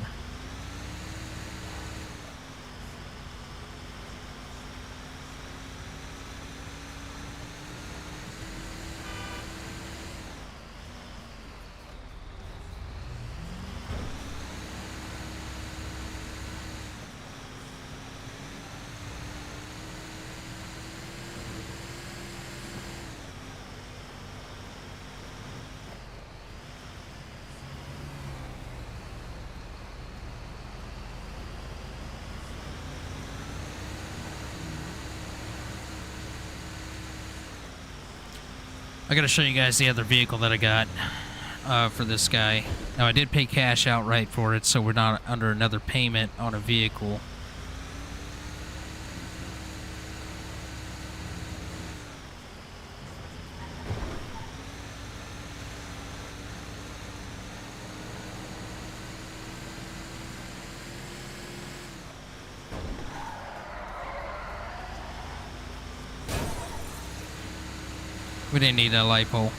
I gotta show you guys the other vehicle that I got for this guy. Now, I did pay cash outright for it, so we're not under another payment on a vehicle. We didn't need that light pole.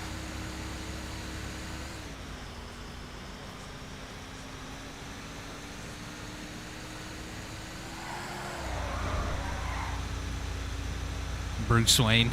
Bruce Wayne.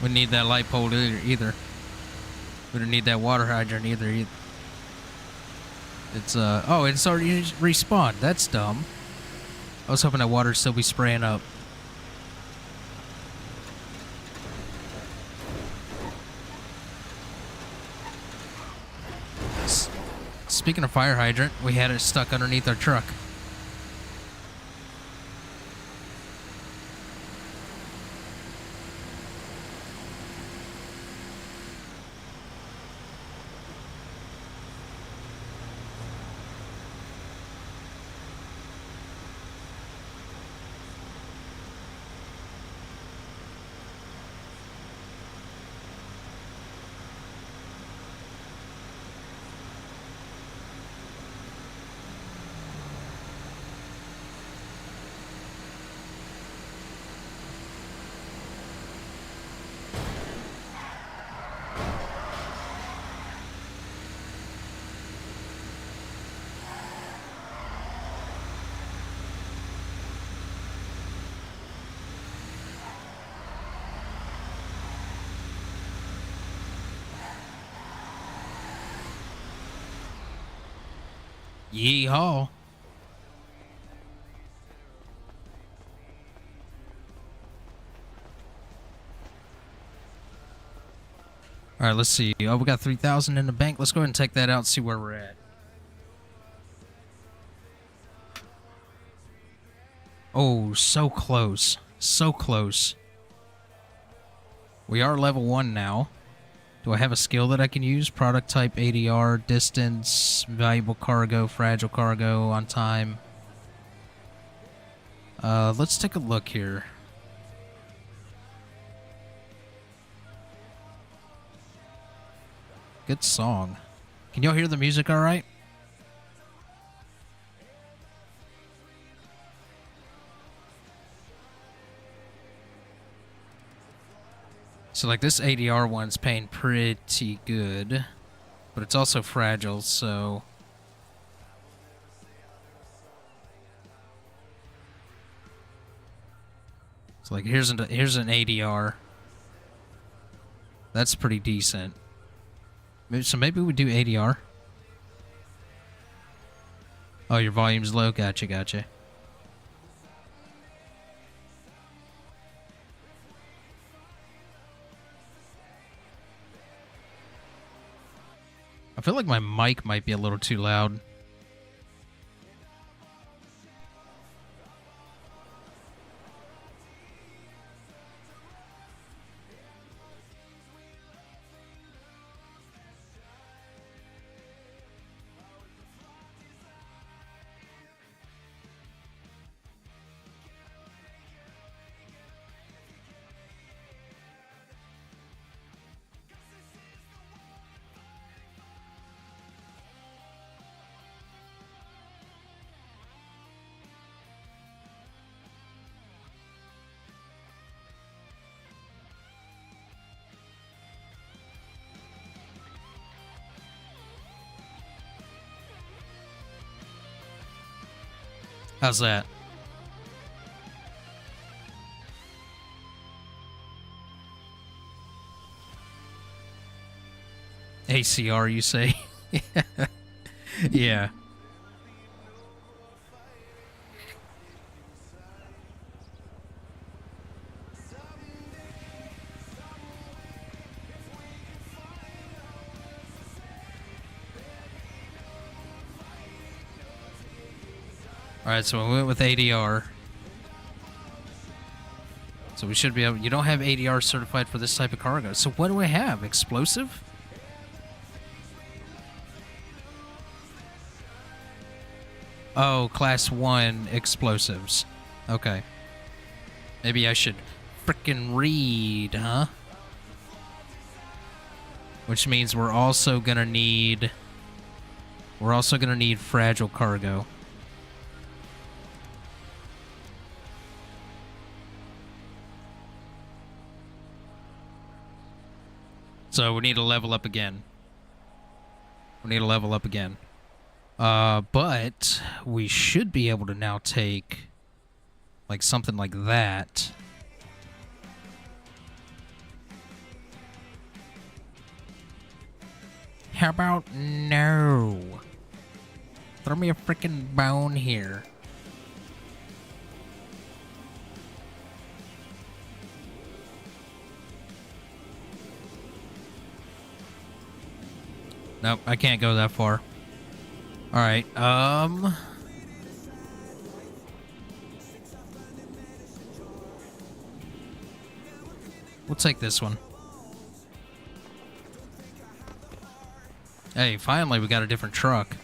We need that light pole either. We don't need that water hydrant either. It's oh, it's already respawned. That's dumb. I was hoping that water'd still be spraying up. Speaking of fire hydrant, we had it stuck underneath our truck. Yeehaw. All right, let's see. Oh, we got 3,000 in the bank. Let's go ahead and take that out and see where we're at. Oh, so close. So close. We are level 1 now. Do I have a skill that I can use? Product type, ADR, distance, valuable cargo, fragile cargo, on time. Let's take a look here. Good song. Can y'all hear the music all right? So like this ADR one's paying pretty good, but it's also fragile, so like here's an ADR. That's pretty decent. So maybe we do ADR. Oh, your volume's low. Gotcha, gotcha. I feel like my mic might be a little too loud. How's that? ACR, you say? Yeah. Alright, so we went with ADR. So we should be able... You don't have ADR certified for this type of cargo. So what do I have? Explosive? Oh, class 1 explosives. Okay. Maybe I should frickin' read, huh? Which means we're also gonna need... We're also gonna need fragile cargo. So we need to level up again. We need to level up again. But we should be able to now take like something like that. How about no? Throw me a freaking bone here. Nope, I can't go that far. Alright, we'll take this one. Hey, finally we got a different truck.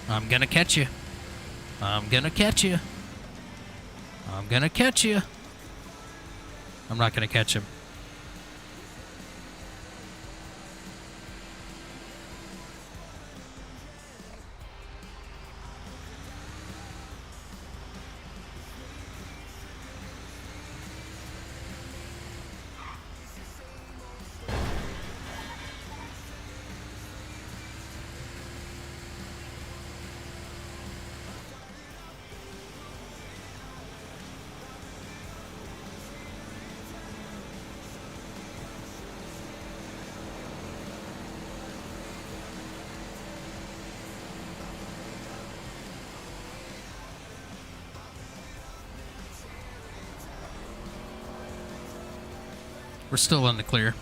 I'm gonna catch you. I'm gonna catch you. I'm gonna catch you. I'm not gonna catch him. We're still in the clear.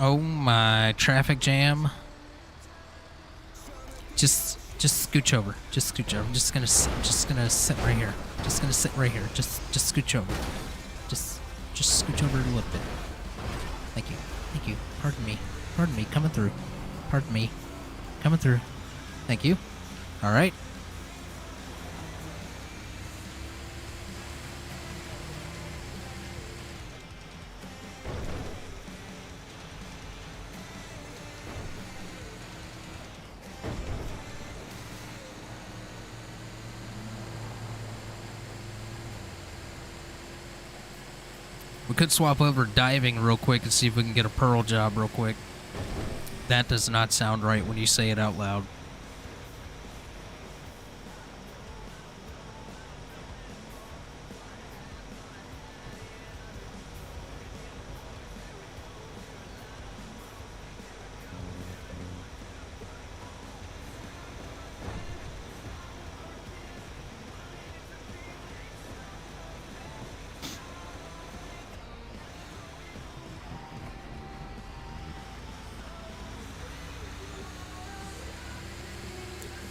Oh my, traffic jam. Just scooch over. Just scooch over. I'm just gonna sit right here. Just gonna sit right here. Just scooch over. Just scooch over a little bit. Thank you. Thank you. Pardon me. Pardon me. Coming through. Pardon me. Coming through. Thank you. All right. We could swap over diving real quick and see if we can get a pearl job real quick. That does not sound right when you say it out loud.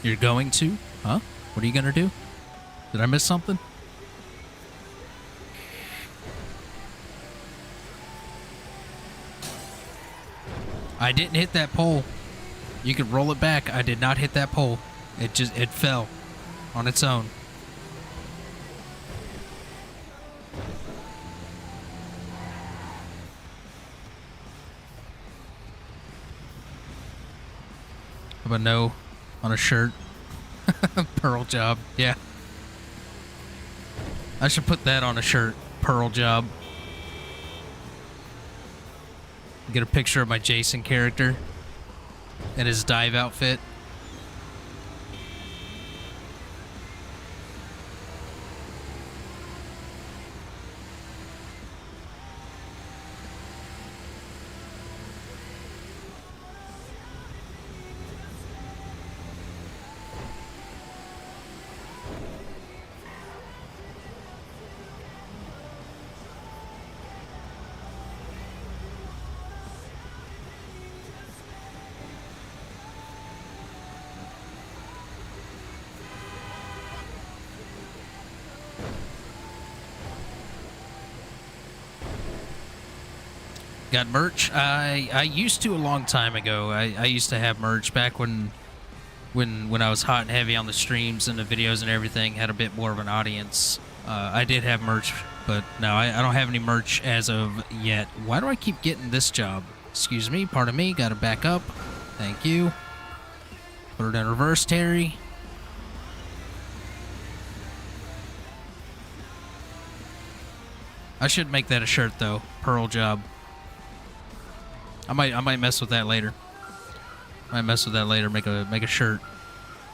You're going to? Huh? What are you gonna do? Did I miss something? I didn't hit that pole. You could roll it back. I did not hit that pole. It fell on its own. How about no on a shirt? Pearl job, yeah. I should put that on a shirt. Pearl job. Get a picture of my Jason character in his dive outfit. Got merch? I used to a long time ago. I used to have merch back when I was hot and heavy on the streams and the videos and everything, had a bit more of an audience. I did have merch, but no, I don't have any merch as of yet. Why do I keep getting this job? Excuse me, pardon me, gotta back up. Thank you. Put it in reverse, Terry. I should make that a shirt though. Pearl job. I might mess with that later. Make a shirt.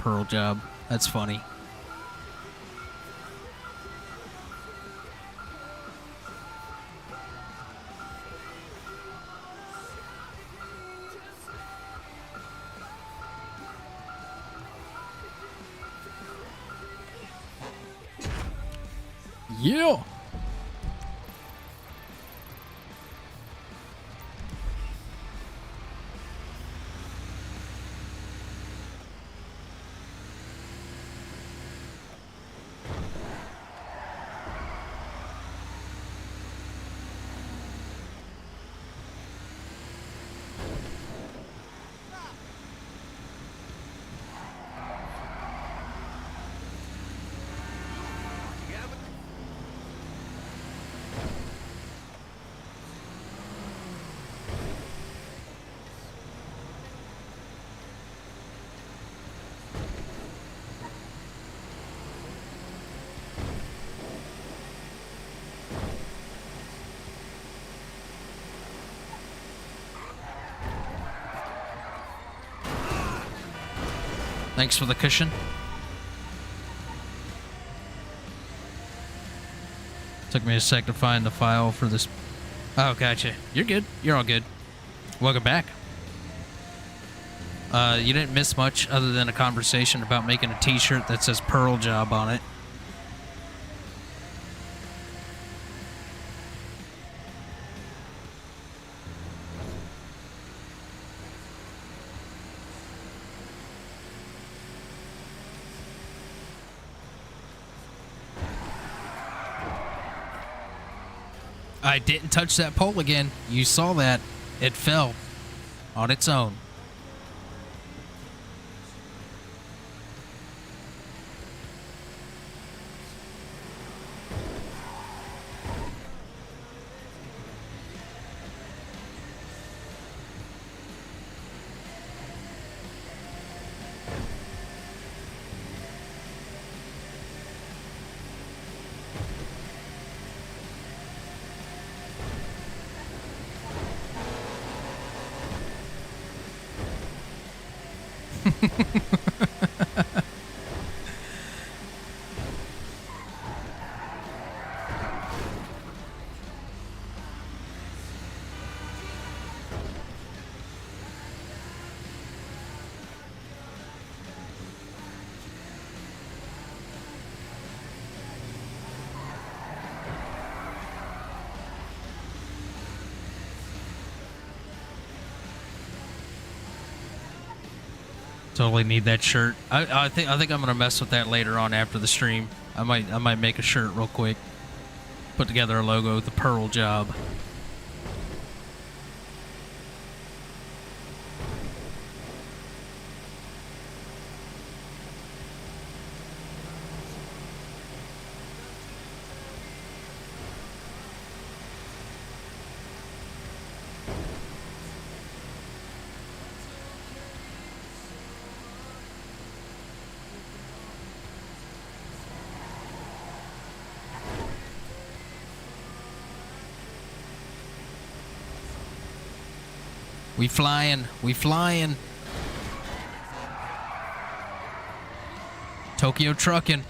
Pearl job. That's funny. Yeah. Thanks for the cushion. Took me a sec to find the file for this. Oh, gotcha. You're good. You're all good. Welcome back. You didn't miss much other than a conversation about making a t-shirt that says Pearl Job on it. I didn't touch that pole again. You saw that. It fell on its own. Totally need that shirt. I think I'm gonna mess with that later on after the stream. I might make a shirt real quick. Put together a logo with the Pearl Job. We flying. We flying. Tokyo trucking.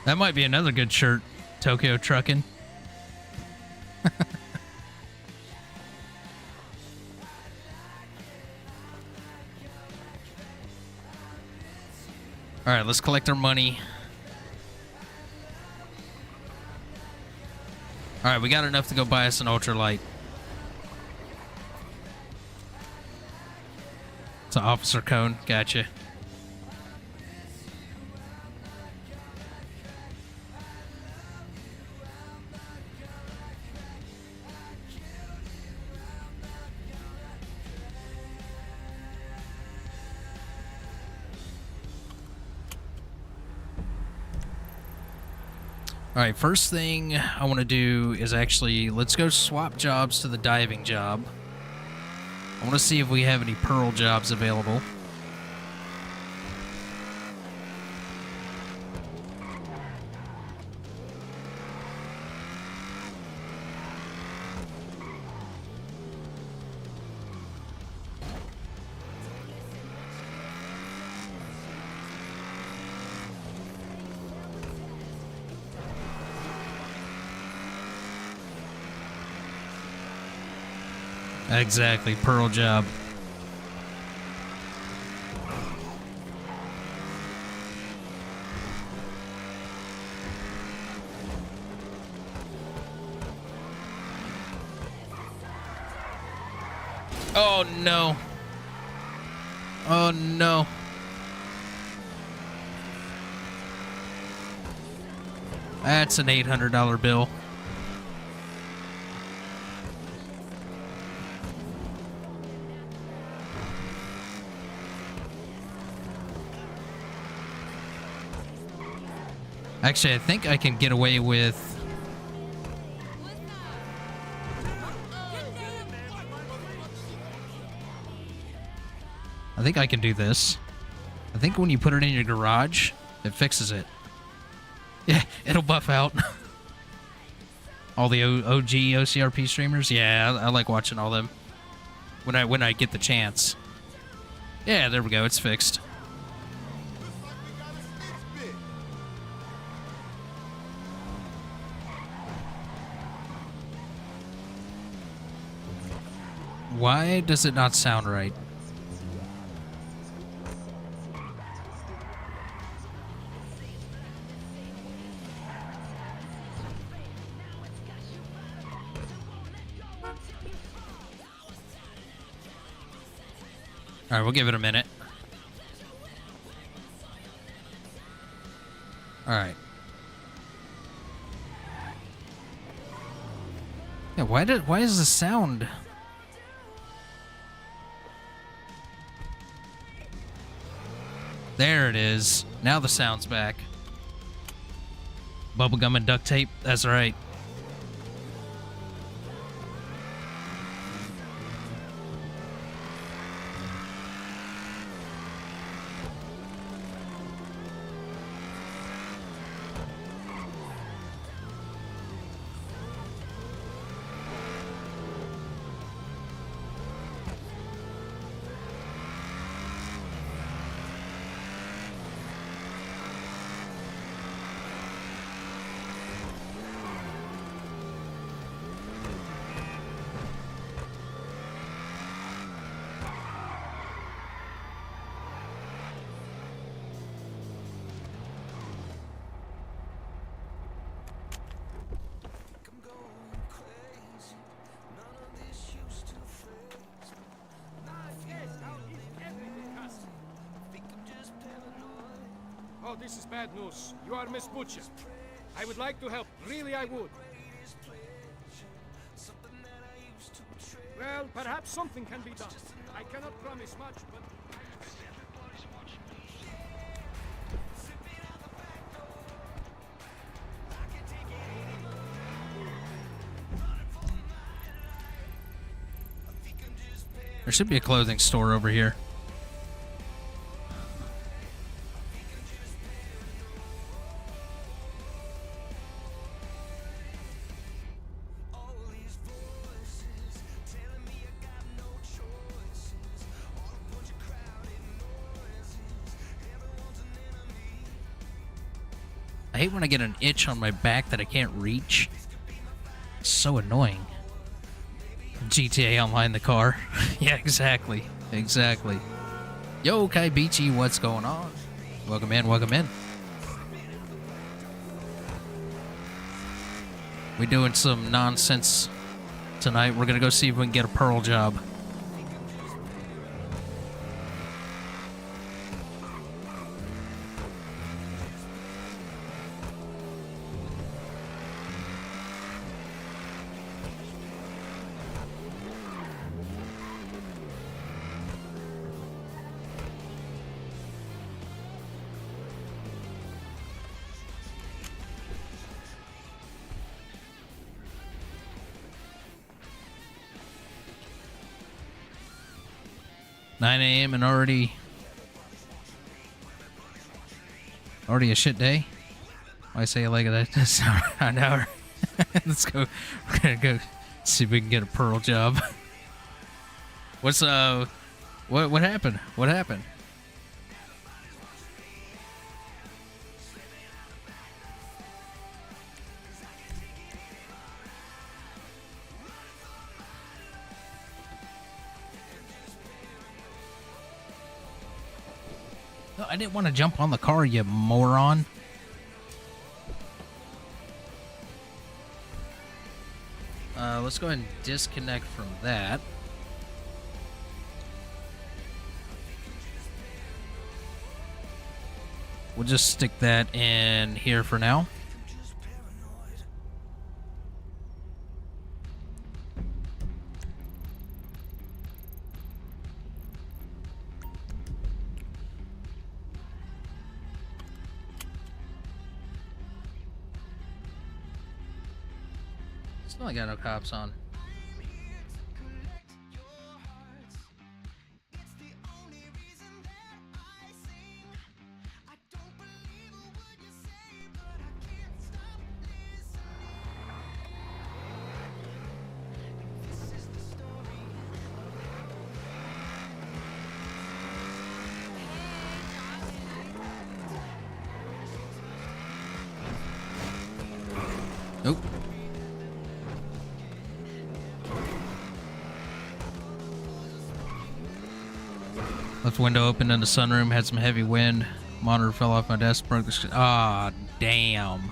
That might be another good shirt. Tokyo trucking. All right, let's collect our money. All right, we got enough to go buy us an ultralight. To Officer Cone. Gotcha. Alright, first thing I want to do is actually, let's go swap jobs to the diving job. I want to see if we have any pearl jobs available. Exactly, pearl job. Oh no. Oh no. That's an $800 bill. Actually, I think I can get away with... I think I can do this. I think when you put it in your garage, it fixes it. Yeah, it'll buff out. All the OG OCRP streamers? Yeah, I like watching all them. When I get the chance. Yeah, there we go, it's fixed. Why does it not sound right? Alright, we'll give it a minute. Alright. Yeah, why is the sound... There it is. Now the sound's back. Bubblegum and duct tape? That's right. Oh, this is bad news. You are Miss Butcher. I would like to help. Really, I would. Well, perhaps something can be done. I cannot promise much, but... There should be a clothing store over here. I hate when I get an itch on my back that I can't reach. It's so annoying. GTA Online the car. Yeah, exactly. Exactly. Yo, Kaibichi, what's going on? Welcome in, welcome in. We doing some nonsense tonight. We're gonna go see if we can get a pearl job. 9 a.m. and already a shit day. Why say it like that? That's an hour. Let's go. We're gonna go see if we can get a pearl job. What's what happened? What happened? No, I didn't want to jump on the car, you moron. Let's go ahead and disconnect from that. We'll just stick that in here for now. Still ain't got no cops on. Nope. Left window open in the sunroom, had some heavy wind. Monitor fell off my desk, broke the screen. Ah, damn.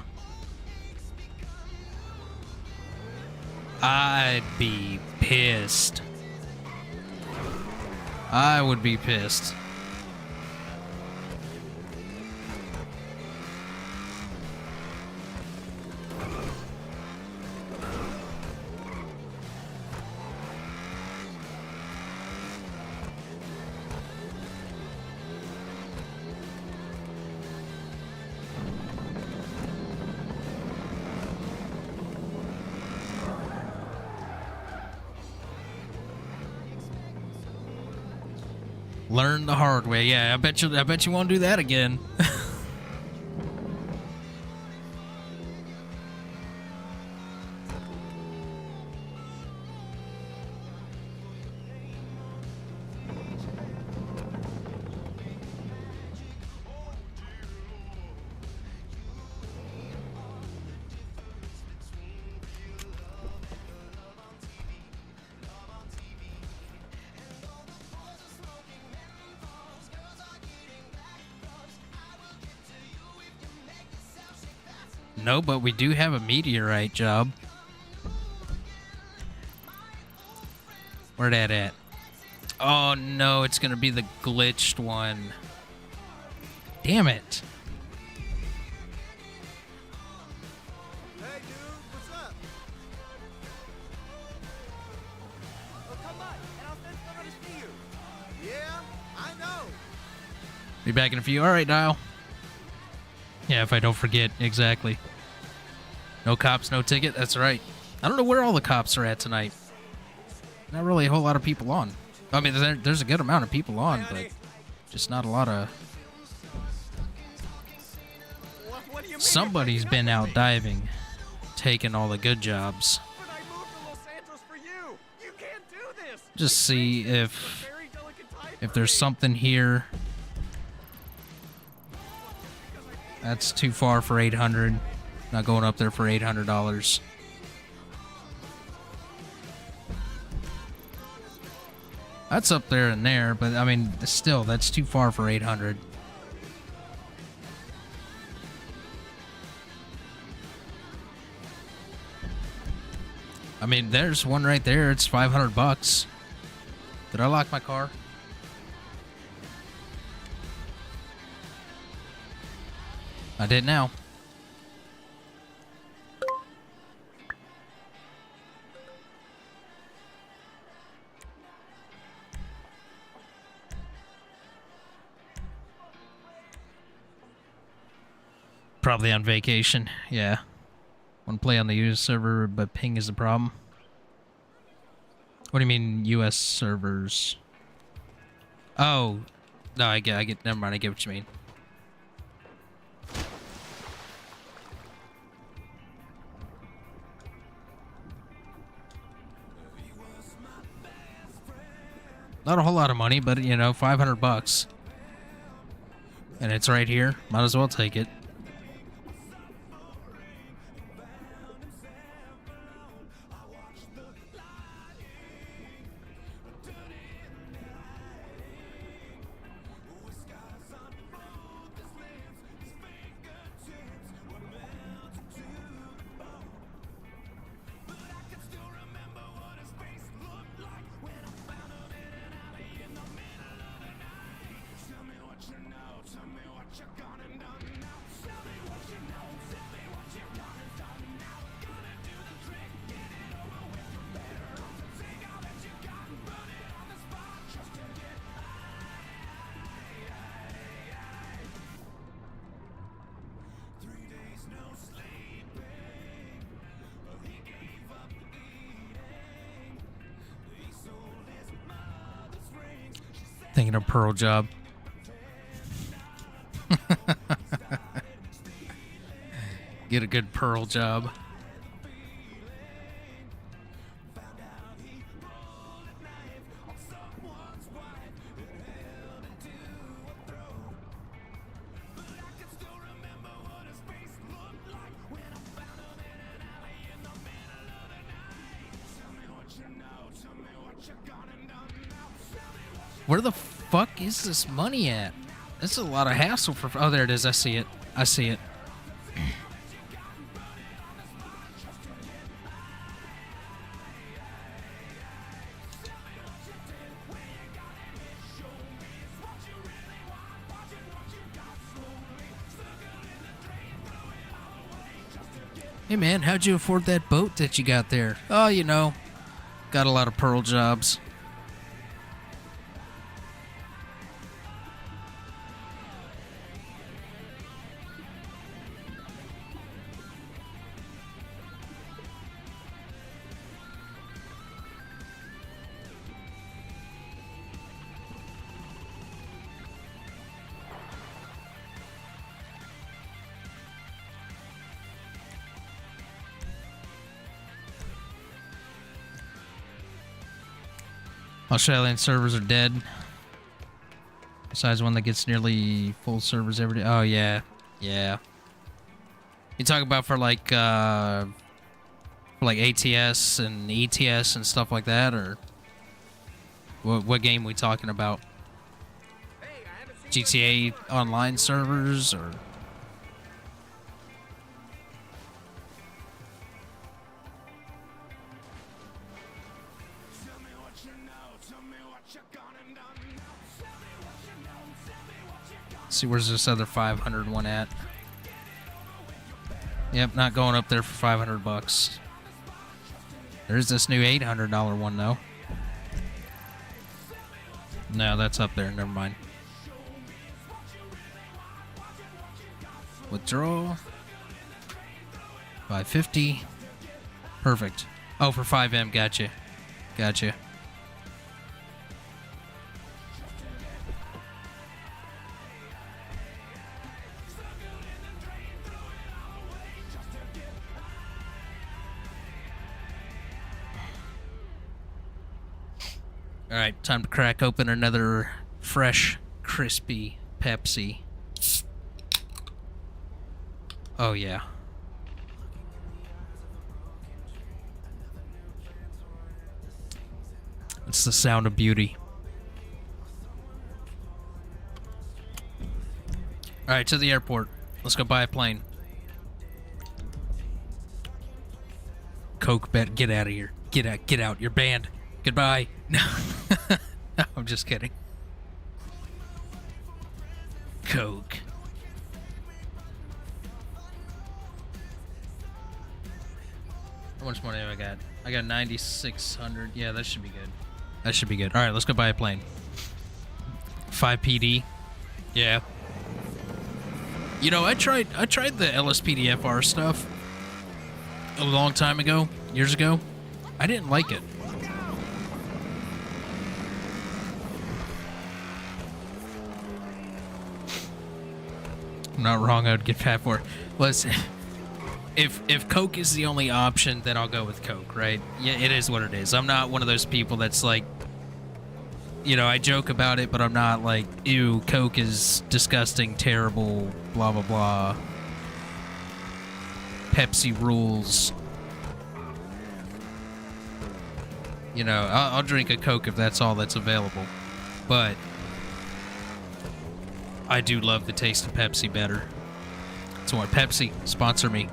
I'd be pissed. I would be pissed. Learn the hard way. Yeah, I bet you won't do that again. No, but we do have a meteorite job. Where that at? Oh no, it's gonna be the glitched one. Damn it. Hey dude, what's up? Oh, come by, and I'll send someone to see you. Yeah, I know. Be back in a few. Alright, Dial. Yeah, if I don't forget, exactly. No cops, no ticket, that's right. I don't know where all the cops are at tonight. Not really a whole lot of people on. I mean, there's a good amount of people on, but just not a lot of... What do you mean? Somebody's been out diving, taking all the good jobs. But I moved to Los Santos for you. You can't do this. Just see It's a very delicate time if for there's me. something here that's too far for 800. Not going up there for $800. That's up there and there, but I mean, still, that's too far for 800. I mean, there's one right there. It's $500. Did I lock my car? I did now. Probably on vacation, yeah. Want to play on the US server, but ping is the problem. What do you mean US servers? Oh, no, I get. Never mind. I get what you mean. Not a whole lot of money, but you know, $500, and it's right here. Might as well take it. Thinking of Pearl Job. Get a good Pearl Job. Where the fuck is this money at? This is a lot of hassle for... Oh, there it is. I see it. I see it. Hey, man, how'd you afford that boat that you got there? Oh, you know, got a lot of Pearl Jobs. Australian servers are dead. Besides one that gets nearly full servers every day. Oh, yeah. Yeah. You talk about for like ATS and ETS and stuff like that, or what game we talking about? GTA Online servers, or... See, where's this other 500 one at? Yep, not going up there for $500. There's this new $800 one, though. No, that's up there. Never mind. Withdraw. 550. Perfect. Oh, for 5M. Gotcha. Gotcha. All right, time to crack open another fresh, crispy Pepsi. Oh, yeah. It's the sound of beauty. All right, to the airport. Let's go buy a plane. Coke bet, get out of here. Get out. You're banned. Goodbye. No. No, I'm just kidding. Coke. How much money have I got? I got 9,600. Yeah, that should be good. That should be good. All right, let's go buy a plane. 5 PD. Yeah. You know, I tried the LSPDFR stuff a long time ago, years ago. I didn't like it. not wrong. I would get fat for it. Listen, if Coke is the only option, then I'll go with Coke, right? Yeah, it is what it is. I'm not one of those people that's like, you know, I joke about it, but I'm not like, ew, Coke is disgusting, terrible, blah, blah, blah. Pepsi rules. You know, I'll drink a Coke if that's all that's available. But I do love the taste of Pepsi better. So what, Pepsi, sponsor me.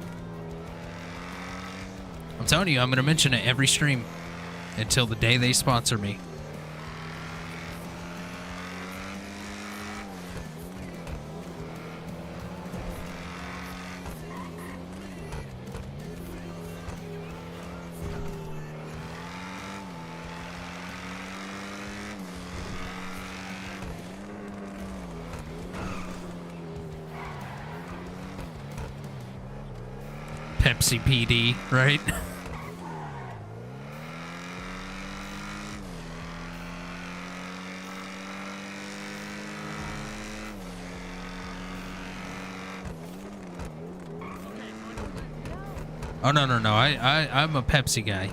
I'm telling you, I'm going to mention it every stream until the day they sponsor me. Pepsi PD, right? Oh no, I'm a Pepsi guy.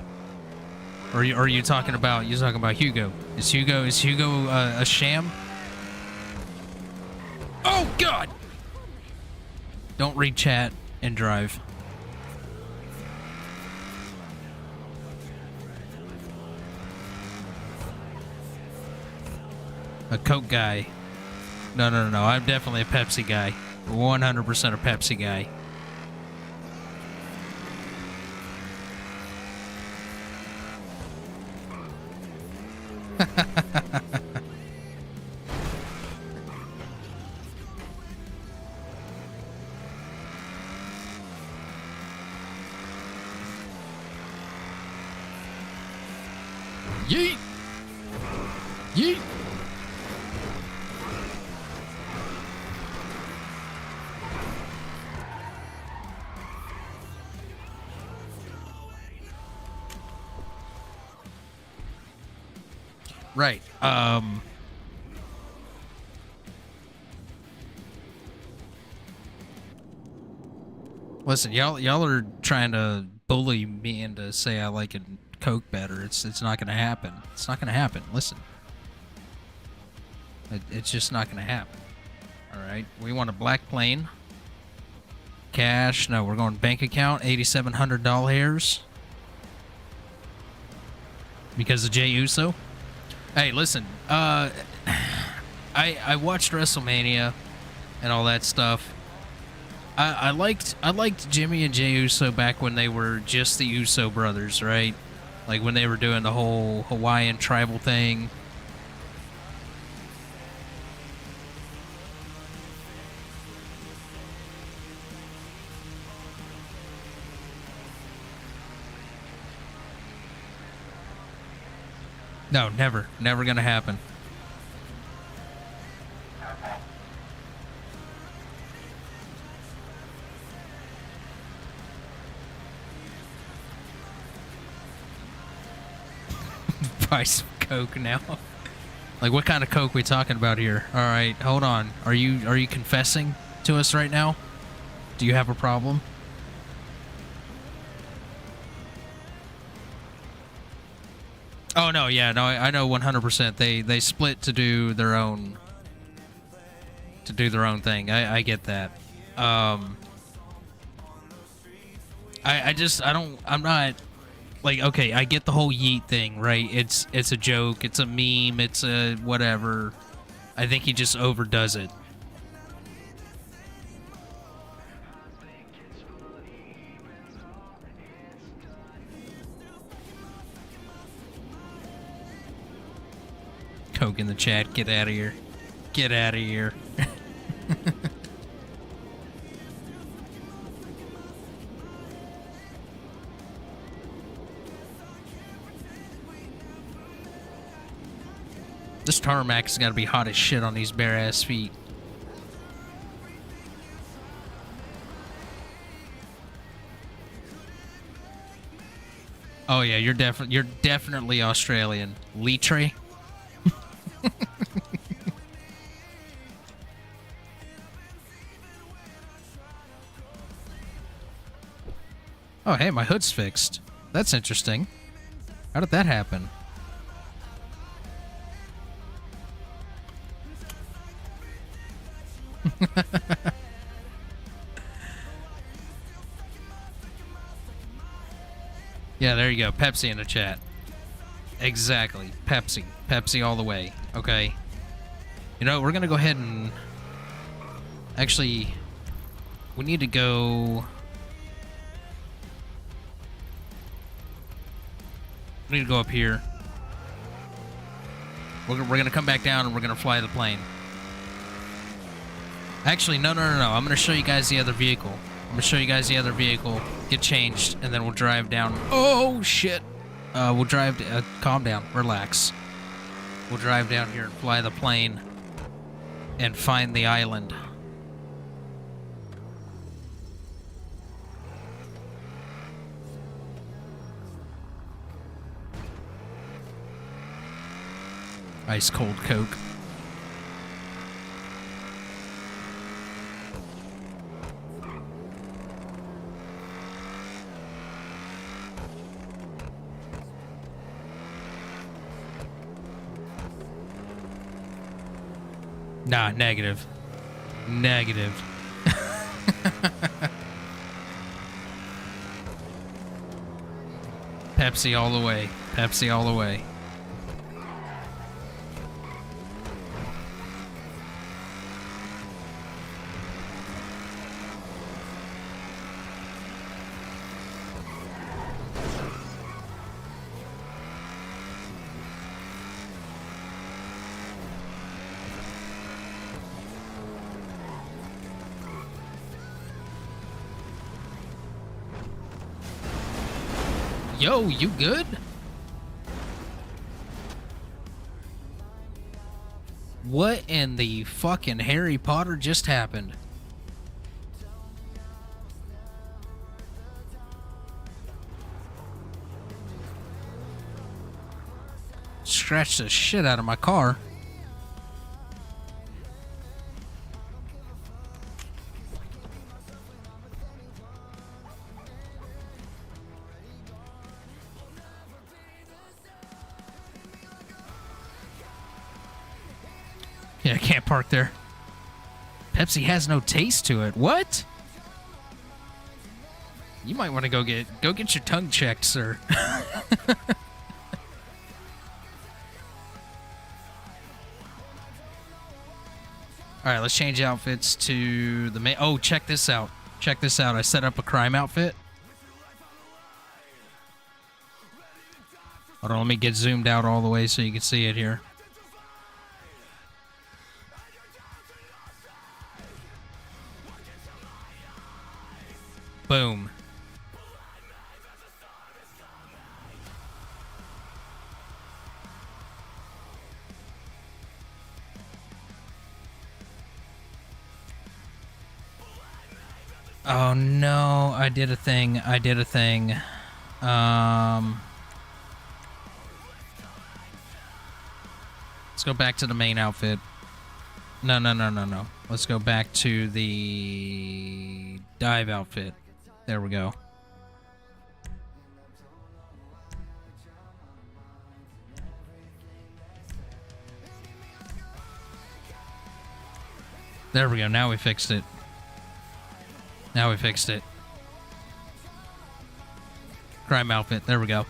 Or are you talking about Hugo? Is Hugo a sham? Oh God! Don't read chat and drive. A Coke guy. No. I'm definitely a Pepsi guy. 100% a Pepsi guy. Yeet! Yeet! Right. Listen, y'all are trying to bully me into say I like a Coke better. It's not gonna happen. It's not gonna happen. Listen. It's just not gonna happen. Alright. We want a black plane. Cash. No, we're going bank account, $8,700. Because of Jey Uso. Hey, listen, I watched WrestleMania and all that stuff. I liked Jimmy and Jey Uso back when they were just the Uso brothers, right? Like when they were doing the whole Hawaiian tribal thing. No, never gonna happen. Buy some Coke now. Like, what kind of Coke we talking about here? All right, hold on. Are you confessing to us right now? Do you have a problem? Oh no, yeah, no, I know 100%. They split to do their own thing. I get that. I'm not like, okay, I get the whole yeet thing, right? It's a joke, it's a meme, it's a whatever. I think he just overdoes it. Coke in the chat, get out of here. Get out of here. This tarmac has got to be hot as shit on these bare ass feet. Oh yeah, you're definitely Australian. Litre? Oh, hey, my hood's fixed. That's interesting. How did that happen? Yeah, there you go. Pepsi in the chat. Exactly. Pepsi. Pepsi all the way. Okay. You know, we're going to go ahead and... Actually, we need to go... We need to go up here. We're going to come back down and we're going to fly the plane. Actually, no. I'm going to show you guys the other vehicle. I'm going to show you guys the other vehicle, get changed, and then we'll drive down. Oh, shit. We'll drive... calm down. Relax. We'll drive down here and fly the plane and find the island. Ice cold Coke. Nah, negative. Negative. Pepsi all the way. Pepsi all the way. Yo, you good? What in the fucking Harry Potter just happened? Scratched the shit out of my car. Yeah, I can't park there. Pepsi has no taste to it. What? You might want to go get your tongue checked, sir. All right, let's change outfits to the main. Oh, check this out. Check this out. I set up a crime outfit. Hold on, let me get zoomed out all the way so you can see it here. Boom. Oh no, I did a thing. Let's go back to the main outfit. No. Let's go back to the dive outfit. There we go. There we go. Now we fixed it. Crime outfit. There we go.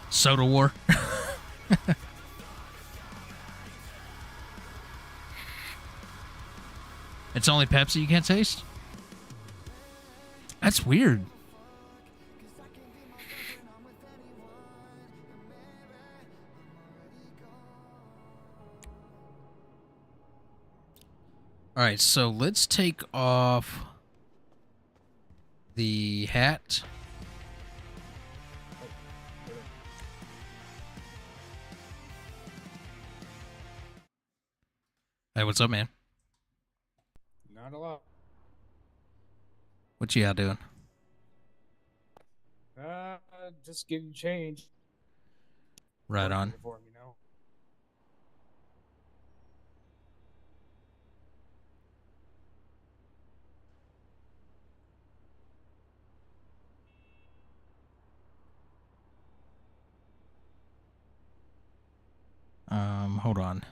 Soda war. It's only Pepsi you can't taste? That's weird. Alright, so let's take off the hat. Hey, what's up, man? Not a lot. What you out doing? Just getting changed. Right on. Uniform, you know? Hold on.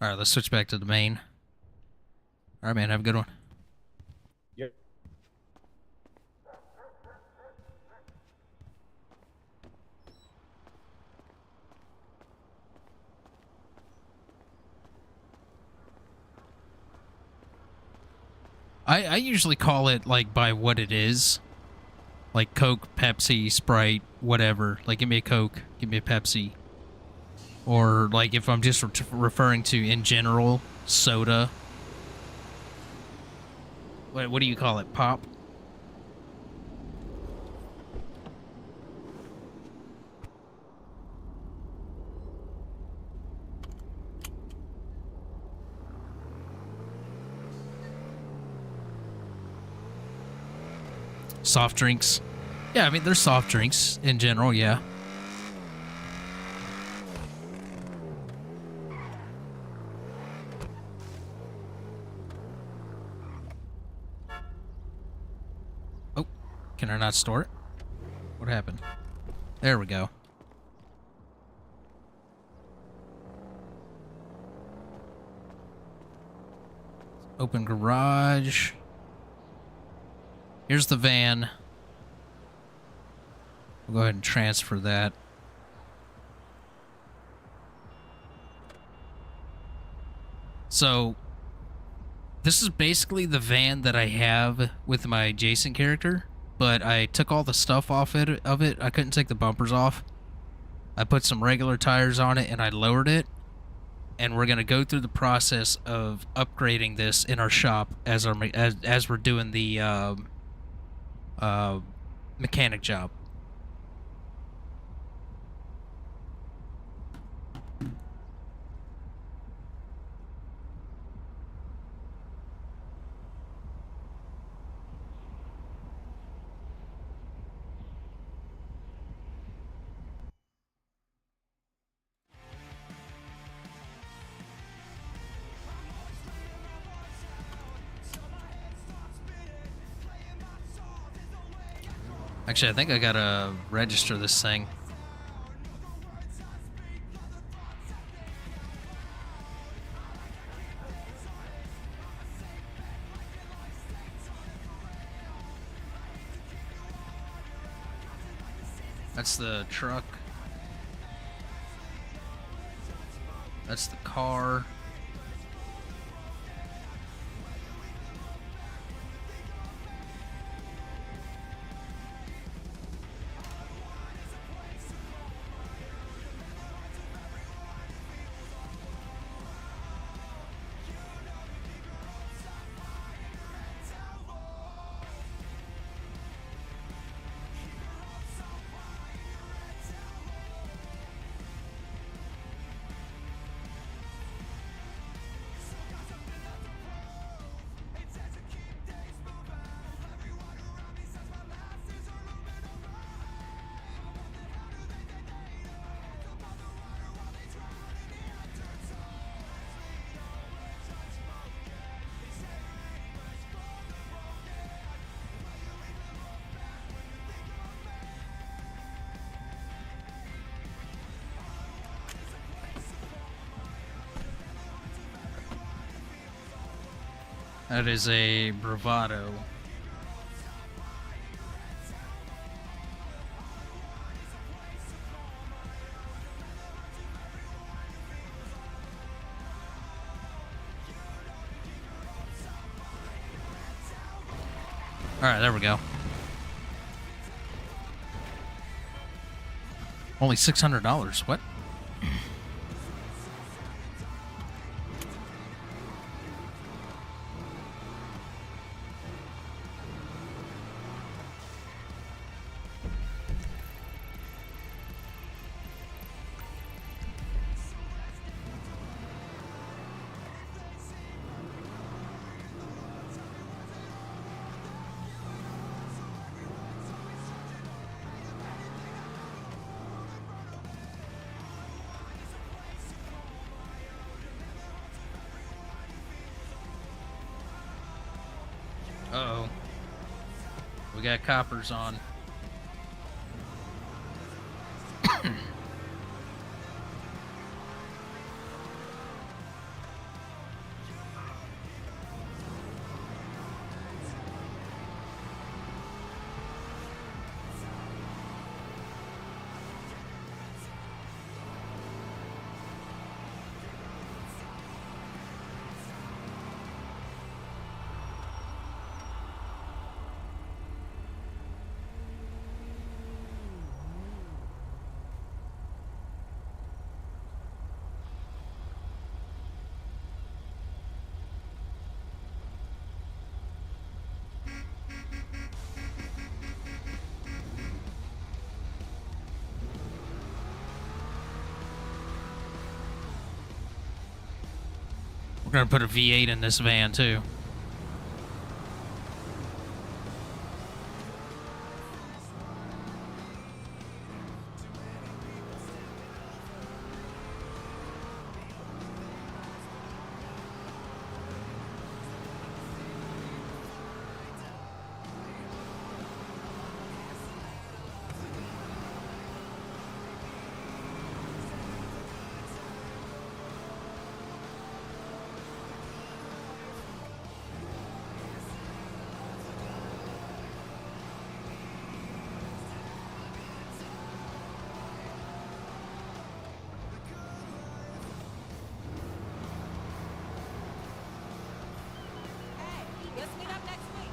All right, let's switch back to the main. All right, man, have a good one. Yep. I usually call it, like, by what it is. Like Coke, Pepsi, Sprite, whatever. Like, give me a Coke, give me a Pepsi. Or, like, if I'm just referring to, in general, soda. What do you call it? Pop? Soft drinks. Yeah, I mean, there's soft drinks in general, yeah. Oh, can I not store it? What happened? There we go. Open garage. Here's the van. We'll go ahead and transfer that. So, this is basically the van that I have with my Jason character, but I took all the stuff off of it. I couldn't take the bumpers off. I put some regular tires on it and I lowered it. And we're gonna go through the process of upgrading this in our shop as we're doing the mechanic job. Actually, I think I gotta register this thing. That's the truck. That's the car. That is a Bravado. Alright, there we go. Only $600. What? we got coppers on. We're gonna put a V8 in this van too. Let's meet up next week.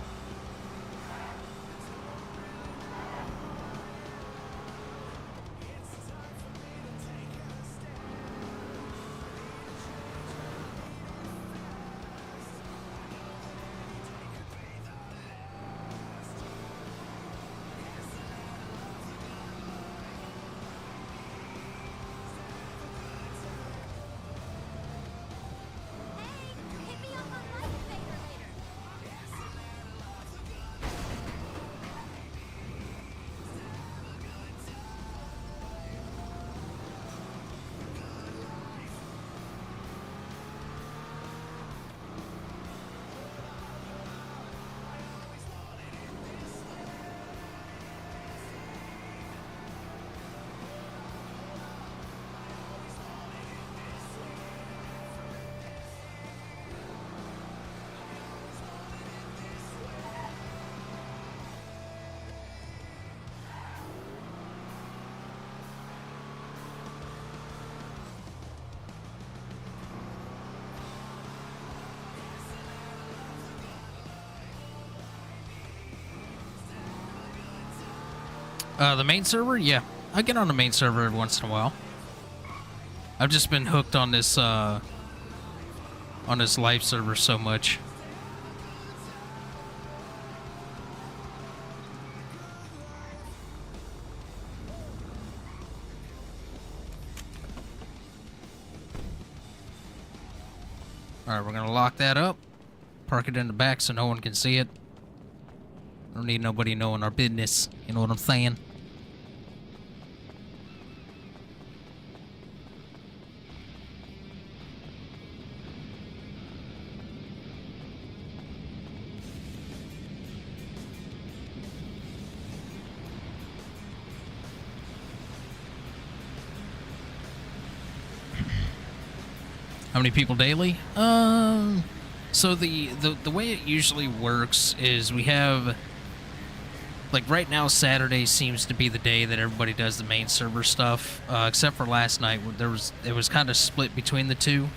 Hey, hit me up on Lifesaver later. The main server? Yeah. I get on the main server every once in a while. I've just been hooked on this live server so much. Alright, we're gonna lock that up. Park it in the back so no one can see it. Don't need nobody knowing our business. You know what I'm saying? How many people daily? So the way it usually works is we have, like right now, Saturday seems to be the day that everybody does the main server stuff, except for last night. It was kind of split between the two.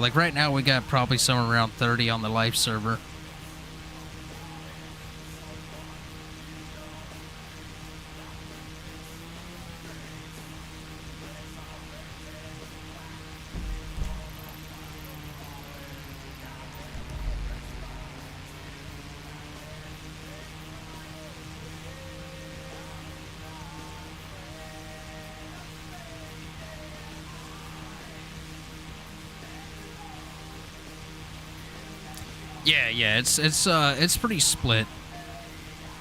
Like right now, we got probably somewhere around 30 on the live server. Yeah. It's pretty split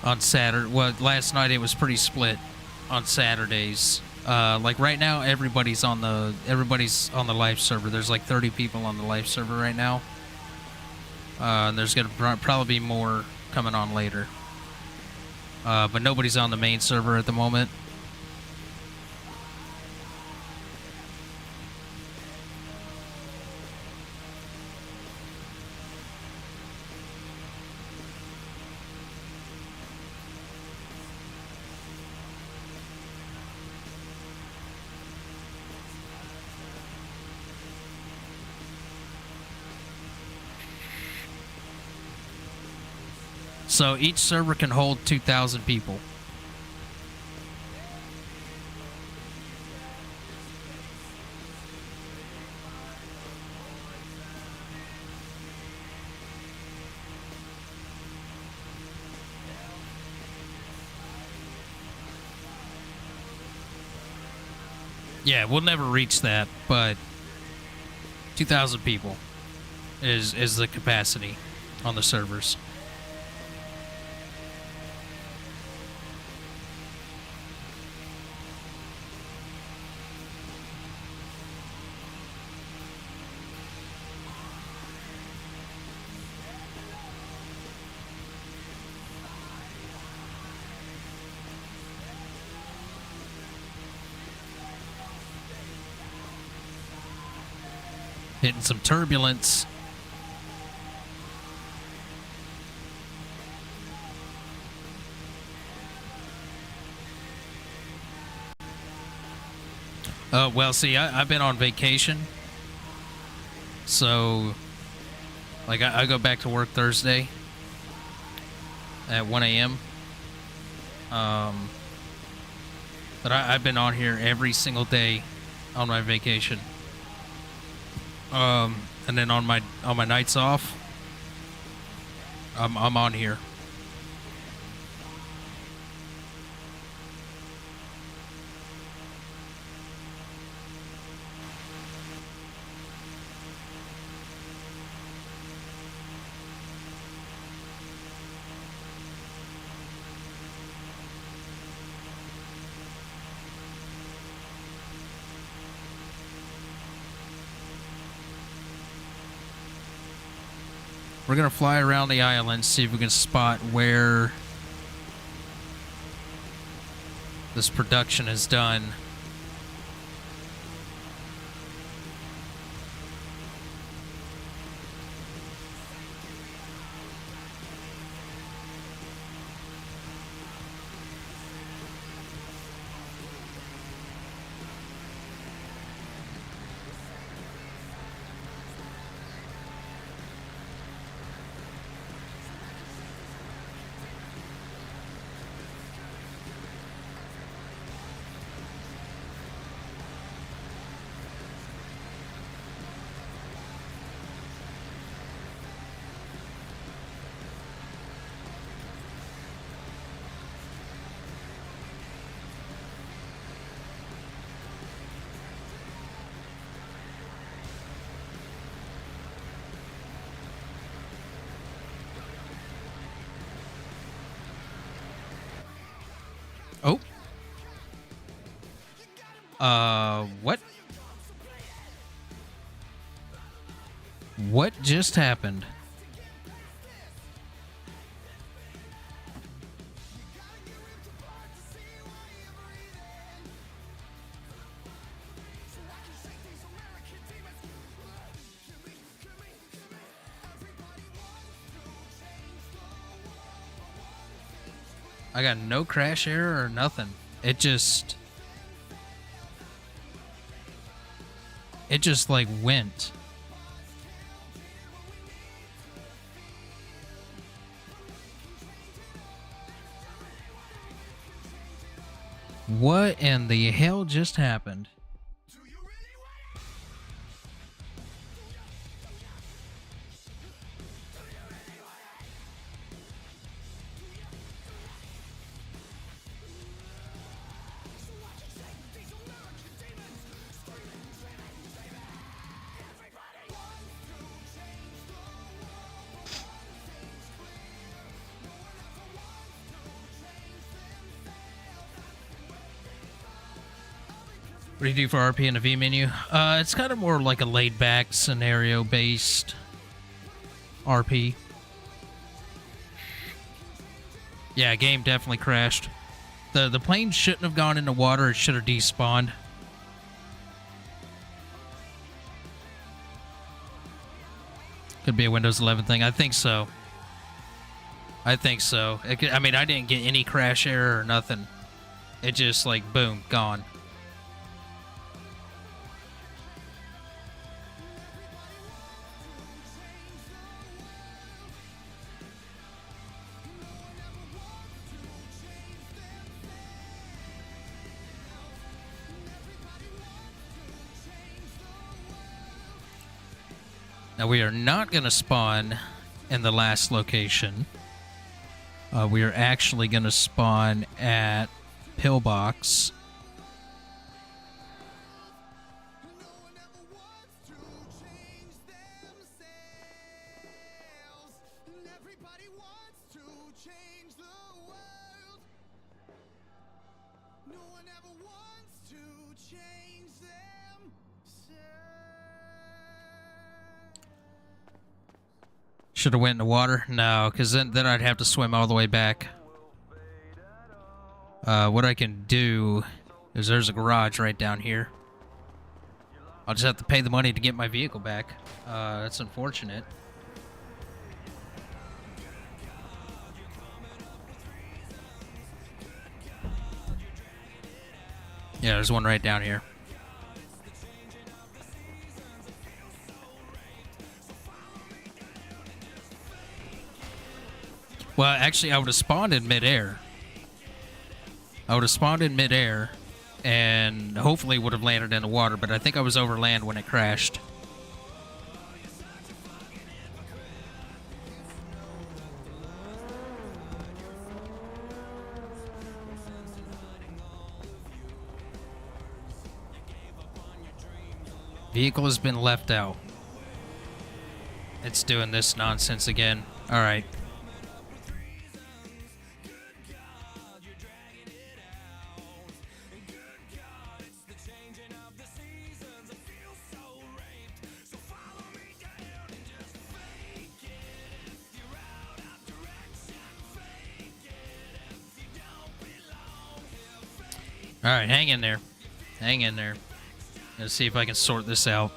on Saturday. Well, last night it was pretty split on Saturdays. Like right now, everybody's on the live server. There's like 30 people on the live server right now. And there's gonna probably be more coming on later. But nobody's on the main server at the moment. So each server can hold 2,000 people. Yeah, we'll never reach that, but 2,000 people is the capacity on the servers. Hitting some turbulence. Well, see, I've been on vacation. So, like, I go back to work Thursday at 1 a.m. But I've been on here every single day on my vacation. And then on my nights off, I'm on here. We're going to fly around the island, see if we can spot where this production is done. Oh. What? What just happened? I got no crash error or nothing. It just like went. What in the hell just happened? What do you do for RP in the V menu? It's kind of more like a laid-back, scenario-based RP. Yeah, game definitely crashed. The plane shouldn't have gone into water. It should have despawned. Could be a Windows 11 thing. I think so. I think so. I mean, I didn't get any crash error or nothing. It just, like, boom, gone. Now, we are not going to spawn in the last location. We are actually going to spawn at Pillbox. Should have went in the water? No, because then I'd have to swim all the way back. What I can do is there's a garage right down here. I'll just have to pay the money to get my vehicle back. That's unfortunate. Yeah, there's one right down here. Well, actually, I would have spawned in midair. And hopefully would have landed in the water, but I think I was over land when it crashed. Vehicle has been left out. It's doing this nonsense again. All right. All right, hang in there. Hang in there. Let's see if I can sort this out.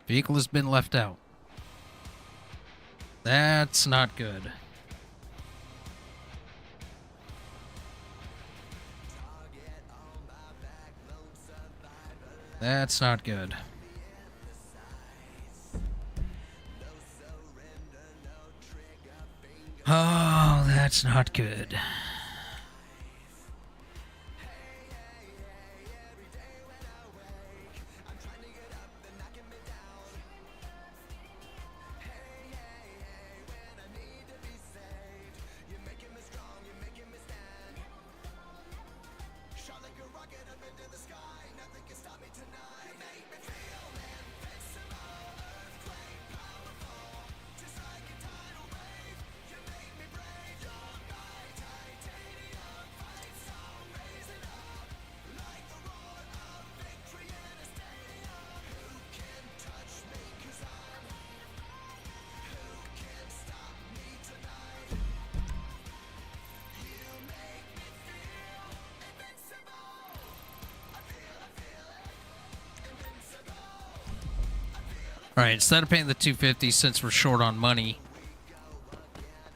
Vehicle has been left out. That's not good. That's not good. Oh, that's not good. Alright, instead of paying the 250 since we're short on money,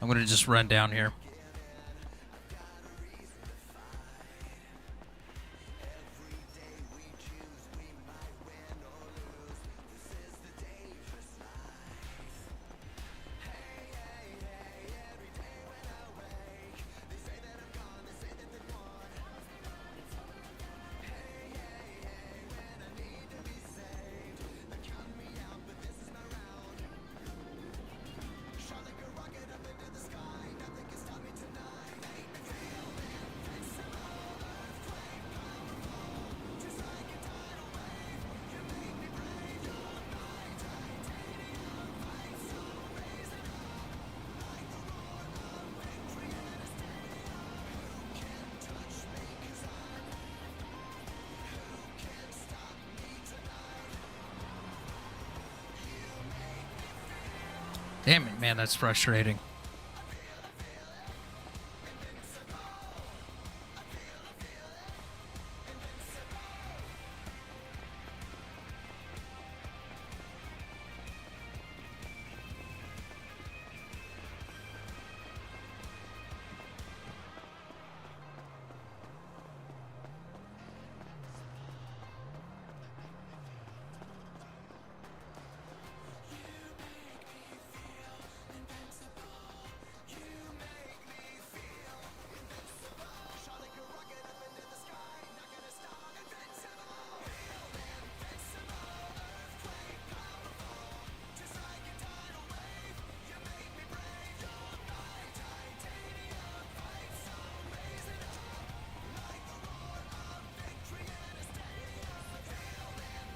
I'm gonna just run down here. Damn it, man, that's frustrating.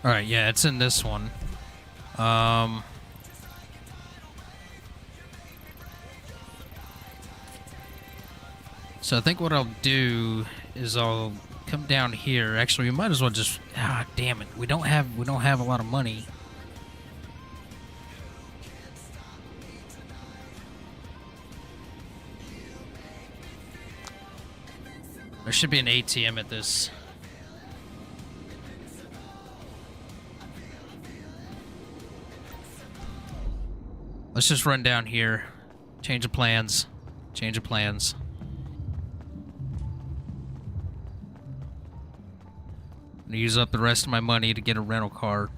Alright, yeah, it's in this one. So I think what I'll do is I'll come down here. Actually, we might as well just... Ah, damn it. We don't have a lot of money. There should be an ATM at this. Let's just run down here. Change of plans. Change of plans. I'm gonna use up the rest of my money to get a rental car.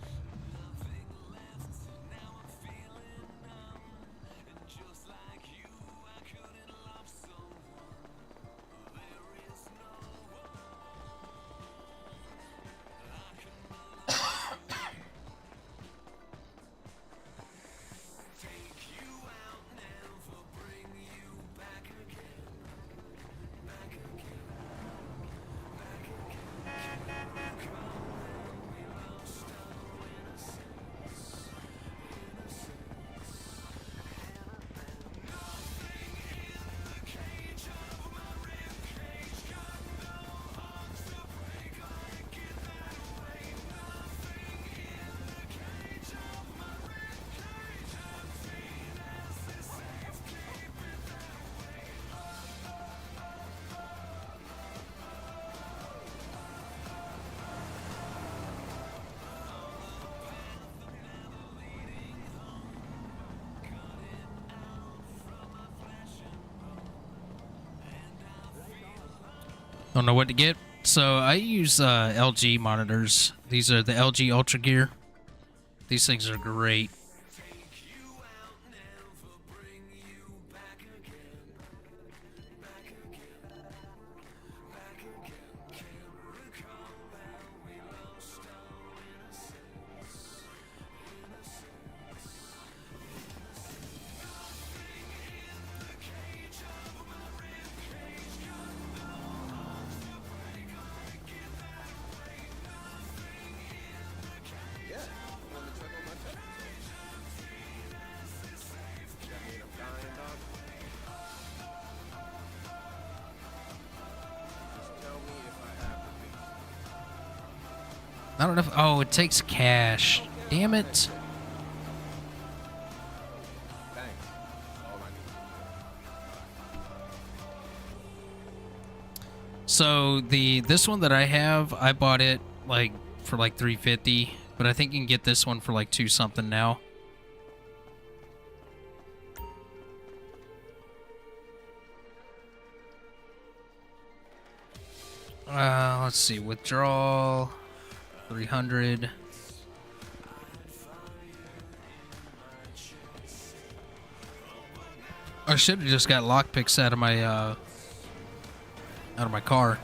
Don't know what to get. So I use LG monitors. These are the LG Ultra Gear. These things are great. I don't know if... Oh, it takes cash. Damn it. So this one that I have, I bought it like for like $350. But I think you can get this one for like 2 something now. Let's see. Withdrawal 300. I should have just got lockpicks out of my car.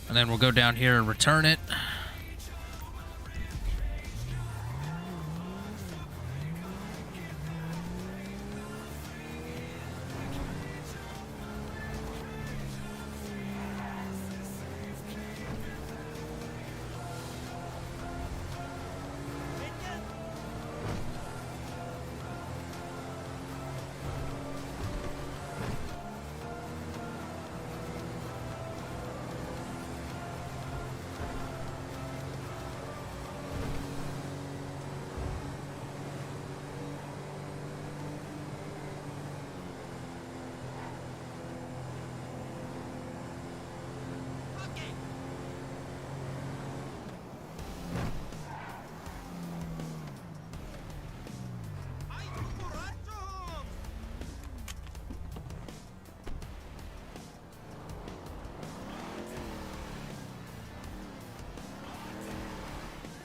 And then we'll go down here and return it.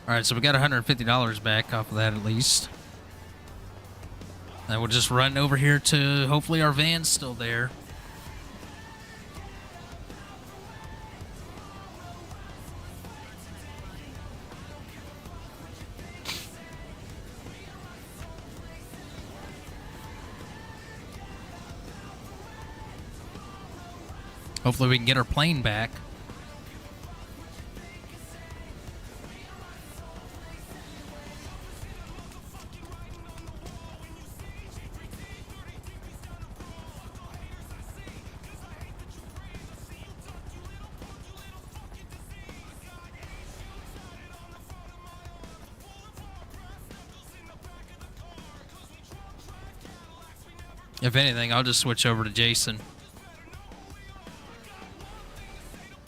Alright, so we got $150 back off of that at least. And we'll just run over here to, hopefully our van's still there. Hopefully we can get our plane back. If anything, I'll just switch over to Jason.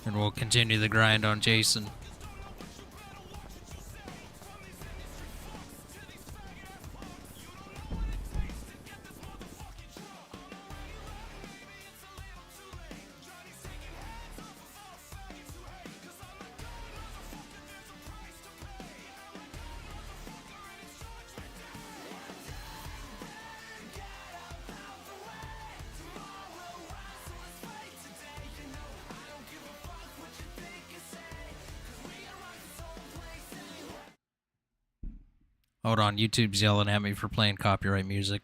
And we'll continue the grind on Jason. Hold on, YouTube's yelling at me for playing copyright music.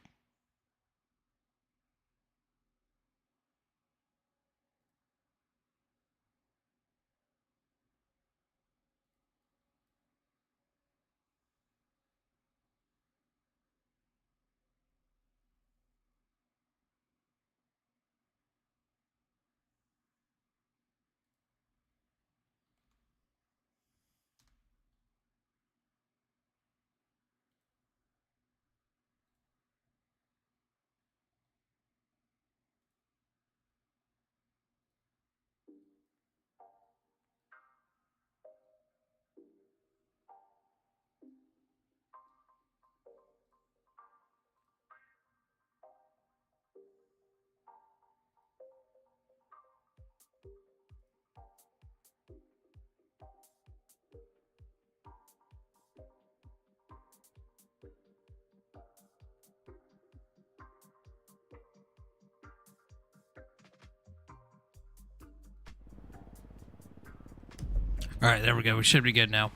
Alright, there we go. We should be good now.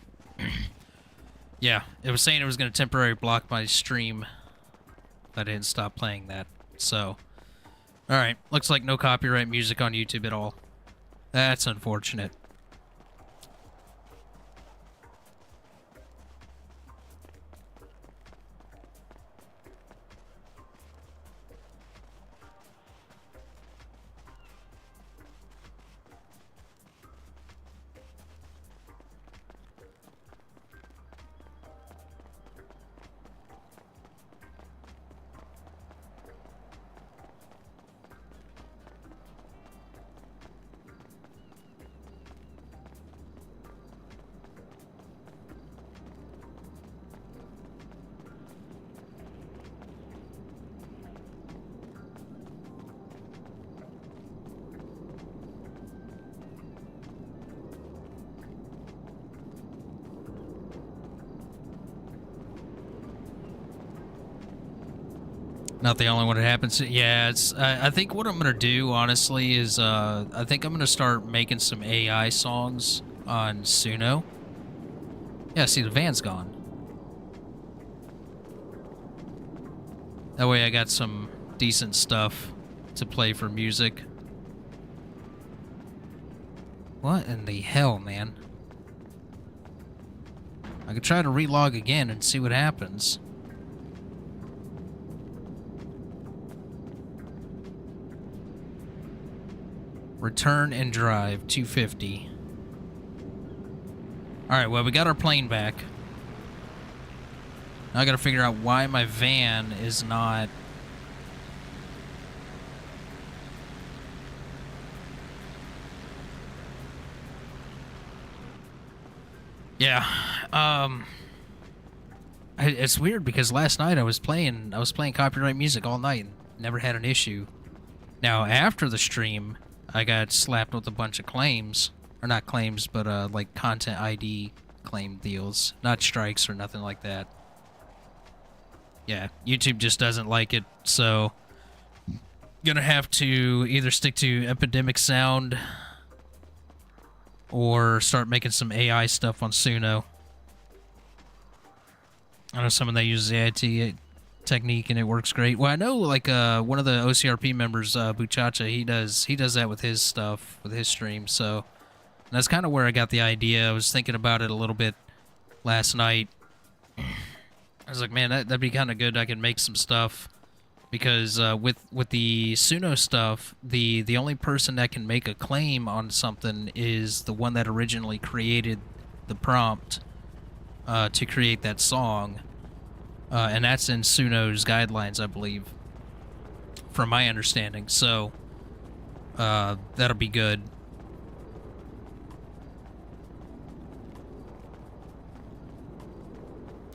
Yeah, it was saying it was going to temporarily block my stream. I didn't stop playing that. So, alright. Looks like no copyright music on YouTube at all. That's unfortunate. Not the only one it happens to. Yeah, it's. I think what I'm gonna do, honestly, is I think I'm gonna start making some AI songs on Suno. Yeah, see, the van's gone. That way I got some decent stuff to play for music. What in the hell, man? I could try to relog again and see what happens. Return and drive, 250. Alright, well, we got our plane back. Now I gotta figure out why my van is not... Yeah, it's weird because last night I was playing copyright music all night and never had an issue. Now, after the stream, I got slapped with a bunch of claims. Or not claims, but like content ID claim deals. Not strikes or nothing like that. Yeah, YouTube just doesn't like it, so gonna have to either stick to Epidemic Sound or start making some AI stuff on Suno. I know someone that uses AIT technique and it works great. Well, I know like one of the OCRP members, Buchacha, he does that with his stuff, with his stream. So that's kind of where I got the idea. I was thinking about it a little bit last night. I was like, man, that'd be kind of good. I could make some stuff because with the Suno stuff, the only person that can make a claim on something is the one that originally created the prompt to create that song, and that's in Suno's guidelines, I believe, from my understanding. So that'll be good.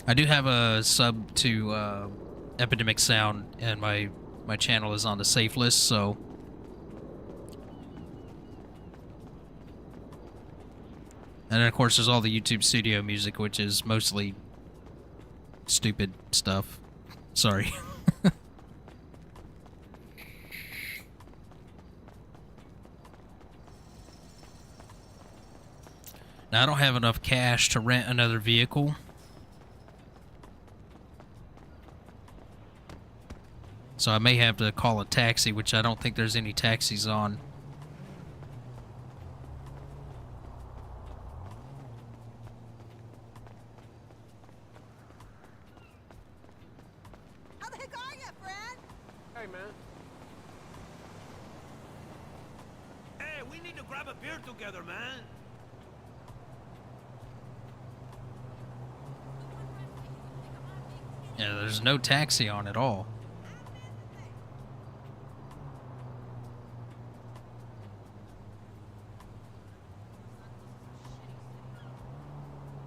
I do have a sub to Epidemic Sound, and my channel is on the safe list, so... And then, of course, there's all the YouTube Studio music, which is mostly stupid stuff. Sorry. Now, I don't have enough cash to rent another vehicle. So I may have to call a taxi, which I don't think there's any taxis on. How the heck are you, friend? Hey, man. Hey, we need to grab a beer together, man. Yeah, there's no taxi on at all.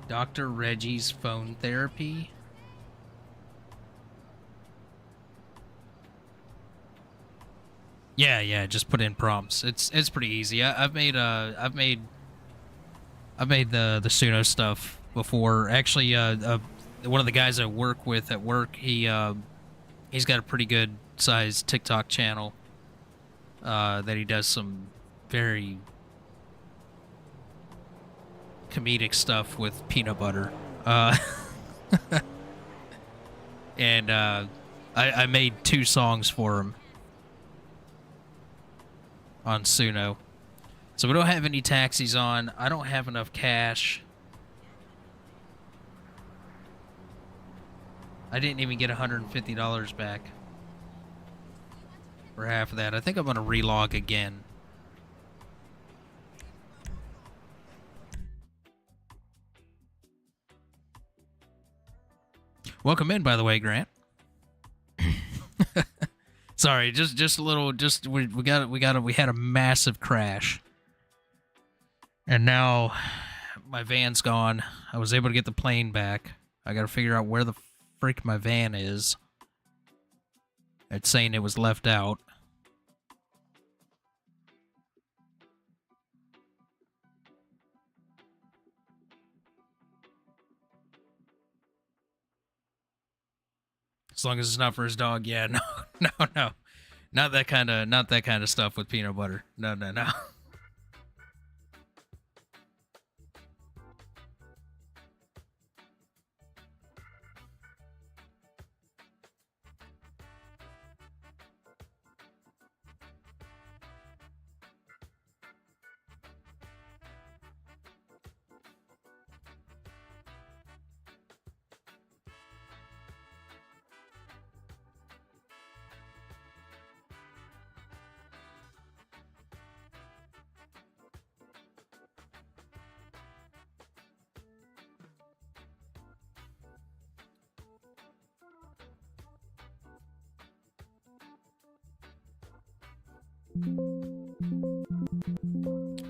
Dr. Reggie's phone therapy. Yeah, just put in prompts. It's pretty easy. I've made the Suno stuff before. Actually, one of the guys I work with at work, he's got a pretty good sized TikTok channel that he does some very comedic stuff with peanut butter. And I made 2 songs for him on Suno. So we don't have any taxis on. I don't have enough cash. I didn't even get $150 back for half of that. I think I'm going to relog again. Welcome in, by the way, Grant. Sorry, just a little. We had a massive crash, and now my van's gone. I was able to get the plane back. I got to figure out where the freak my van is. It's saying it was left out. As long as it's not for his dog, yeah, no, no. Not that kind of stuff with peanut butter. No.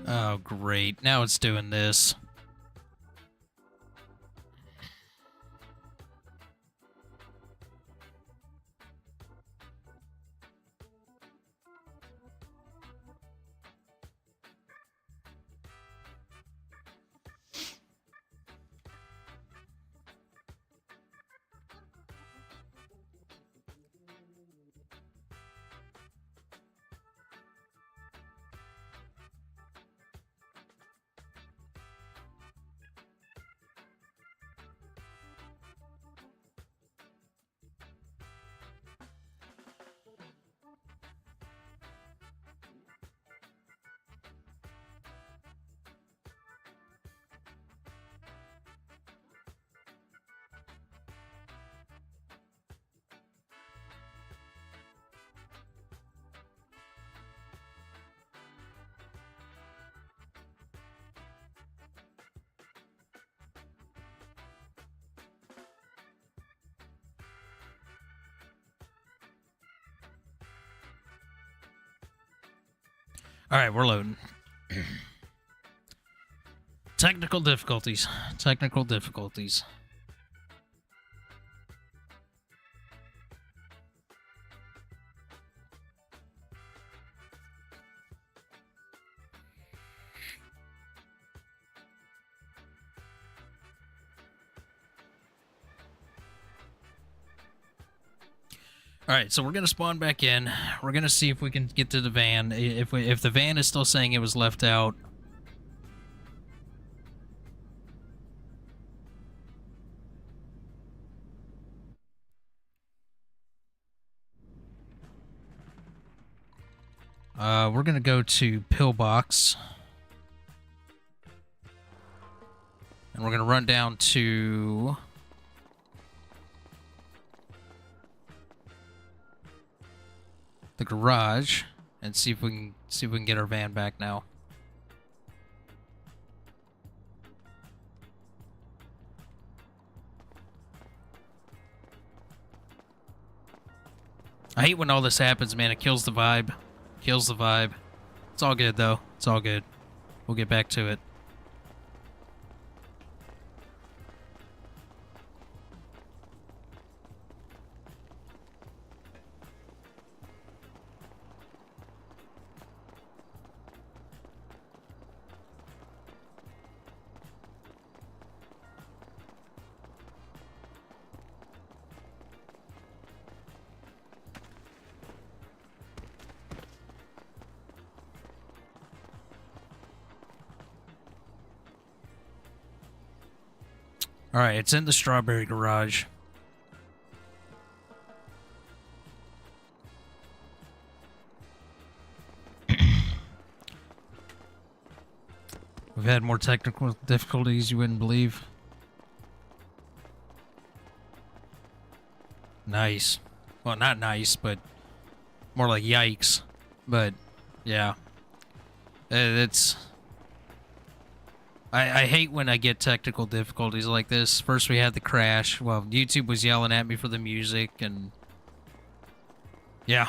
Oh, great. Now it's doing this. All right, we're loading. Technical difficulties. Technical difficulties. All right, so we're gonna spawn back in. We're gonna see if we can get to the van. If the van is still saying it was left out. We're gonna go to Pillbox. And we're gonna run down to the garage and see if we can get our van back now. I hate when all this happens, man. It kills the vibe. Kills the vibe. It's all good, though. It's all good. We'll get back to it. Alright, it's in the strawberry garage. We've had more technical difficulties you wouldn't believe. Nice. Well, not nice, but more like yikes. But, yeah. It's... I hate when I get technical difficulties like this. First we had the crash. Well, YouTube was yelling at me for the music, and... Yeah.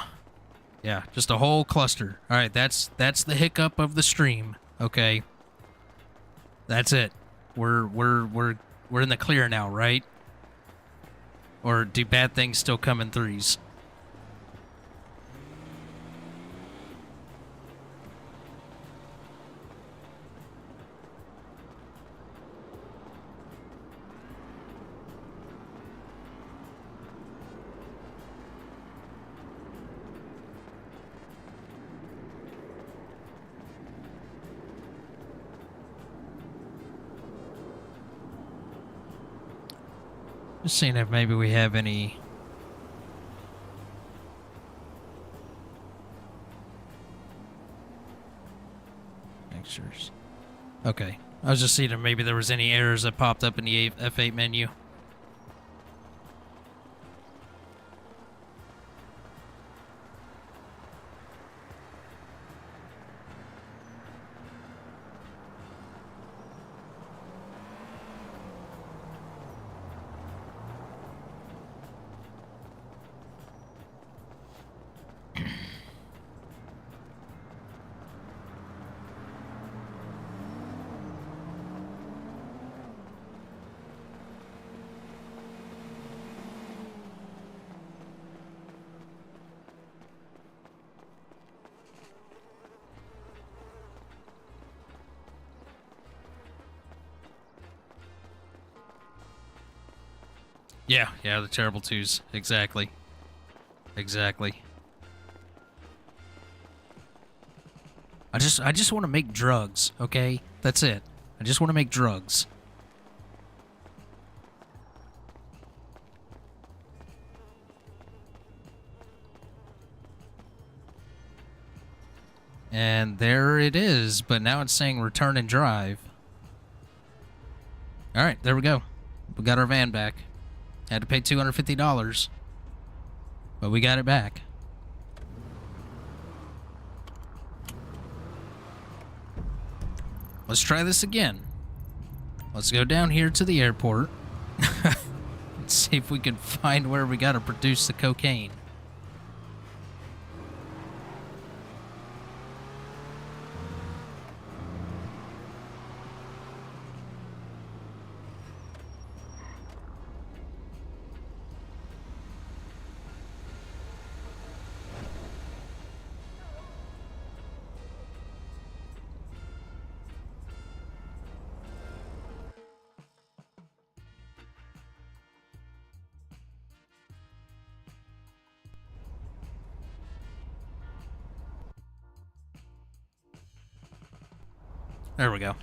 Yeah, just a whole cluster. Alright, that's the hiccup of the stream. Okay. That's it. We're in the clear now, right? Or do bad things still come in threes? Just seeing if maybe we have any... Pictures. Okay. I was just seeing if maybe there was any errors that popped up in the F8 menu. Yeah, the terrible twos. Exactly. Exactly. I just want to make drugs, okay? That's it. I just want to make drugs. And there it is, but now it's saying return and drive. All right, there we go. We got our van back. Had to pay $250, but we got it back. Let's try this again. Let's go down here to the airport and see if we can find where we got to produce the cocaine. There we go.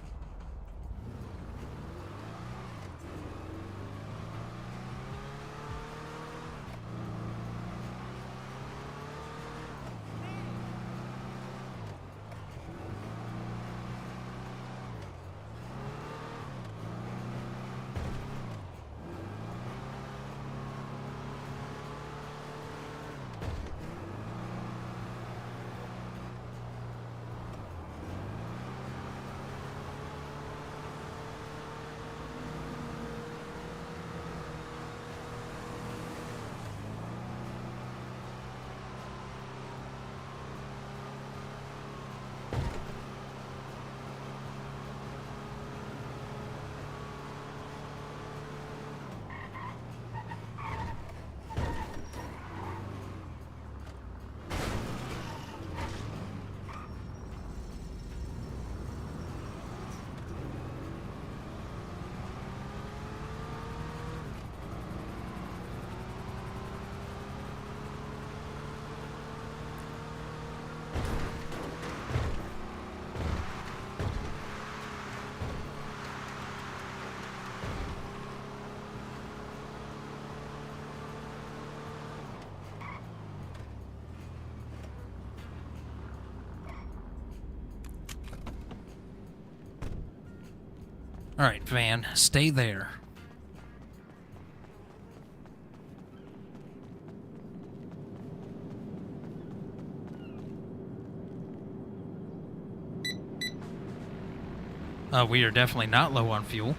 All right, van, stay there. We are definitely not low on fuel.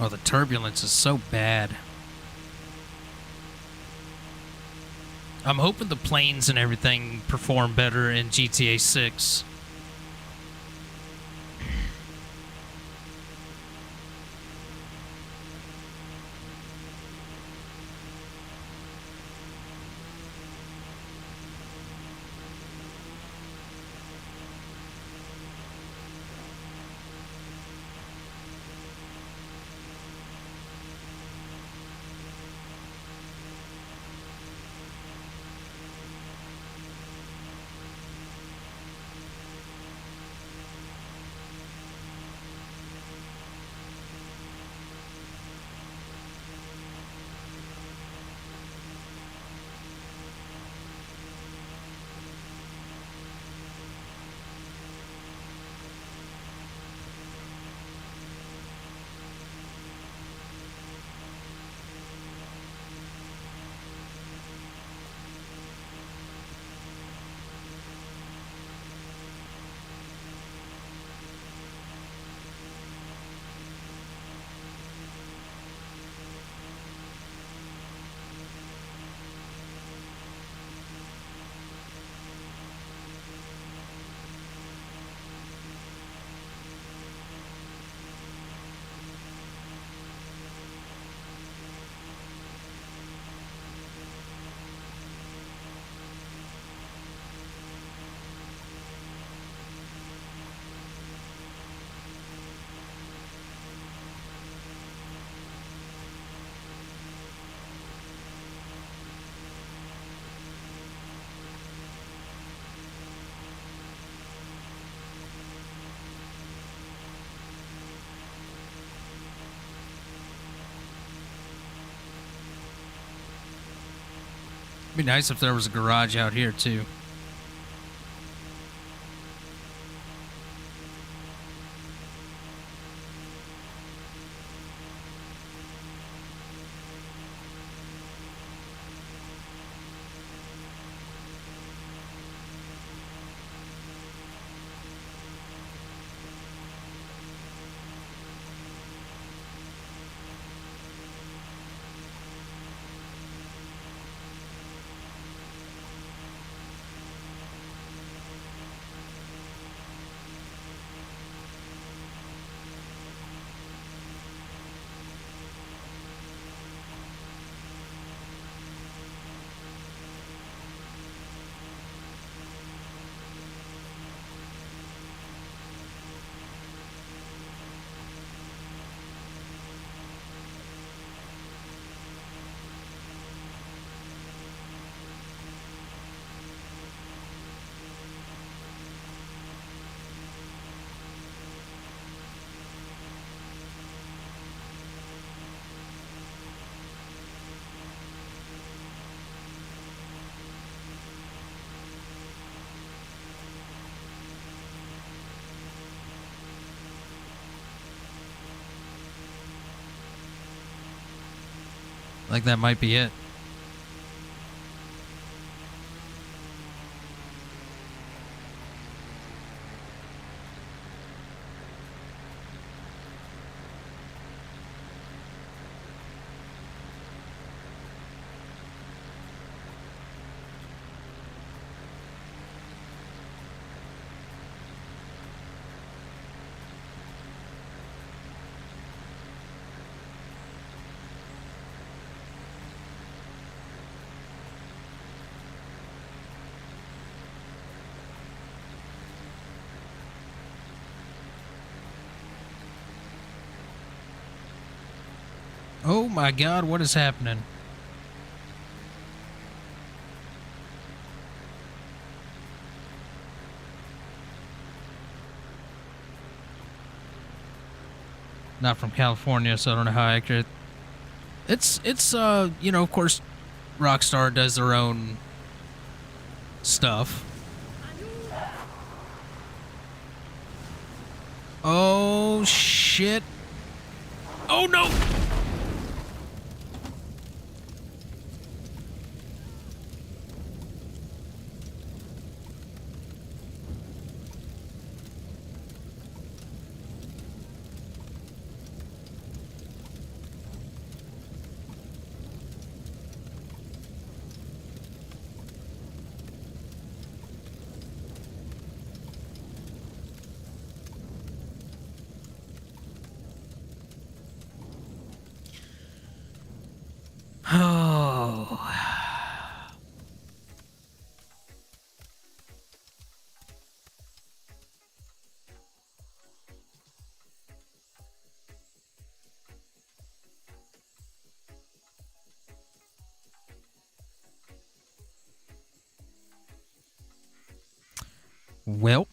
Oh, the turbulence is so bad. I'm hoping the planes and everything perform better in GTA 6. It'd be nice if there was a garage out here, too. I think that might be it. Oh my God, what is happening? Not from California, so I don't know how accurate. It's you know, of course, Rockstar does their own stuff. Oh shit. Oh no. Well.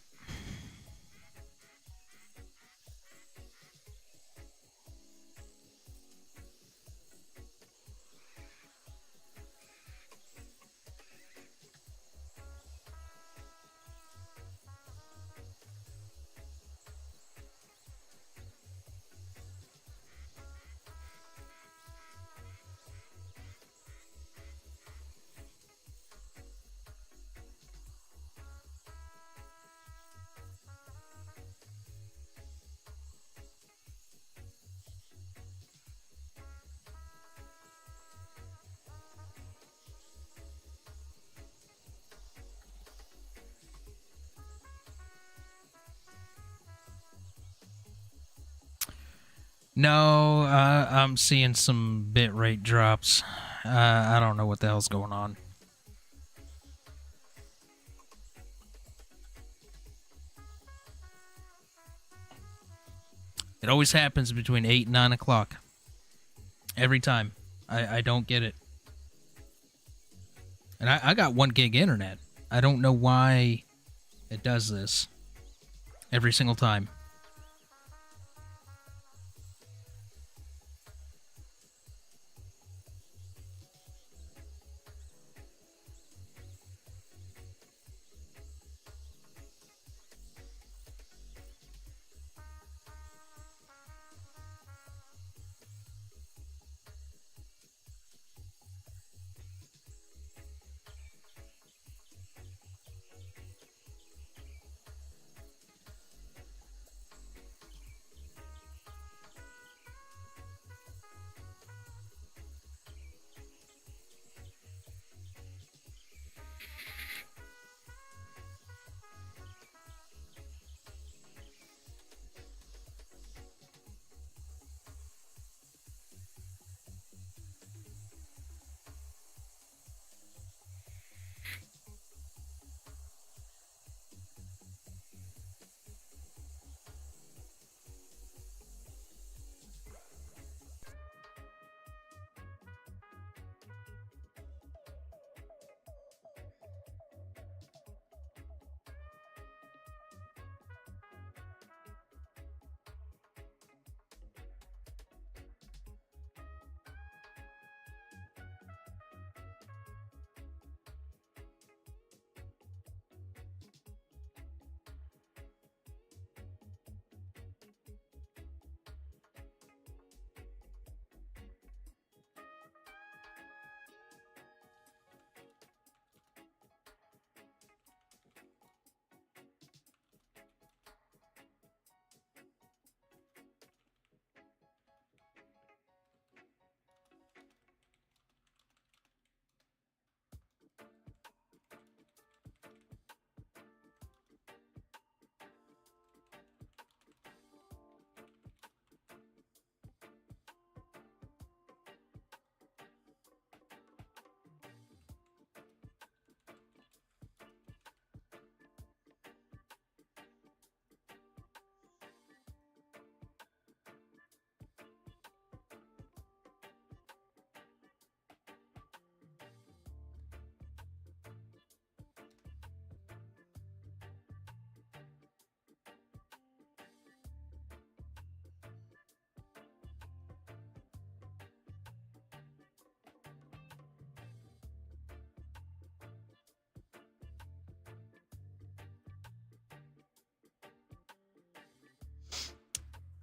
No, I'm seeing some bitrate drops. I don't know what the hell's going on. It always happens between 8 and 9 o'clock. Every time. I don't get it. And I got 1 gig internet. I don't know why it does this. Every single time.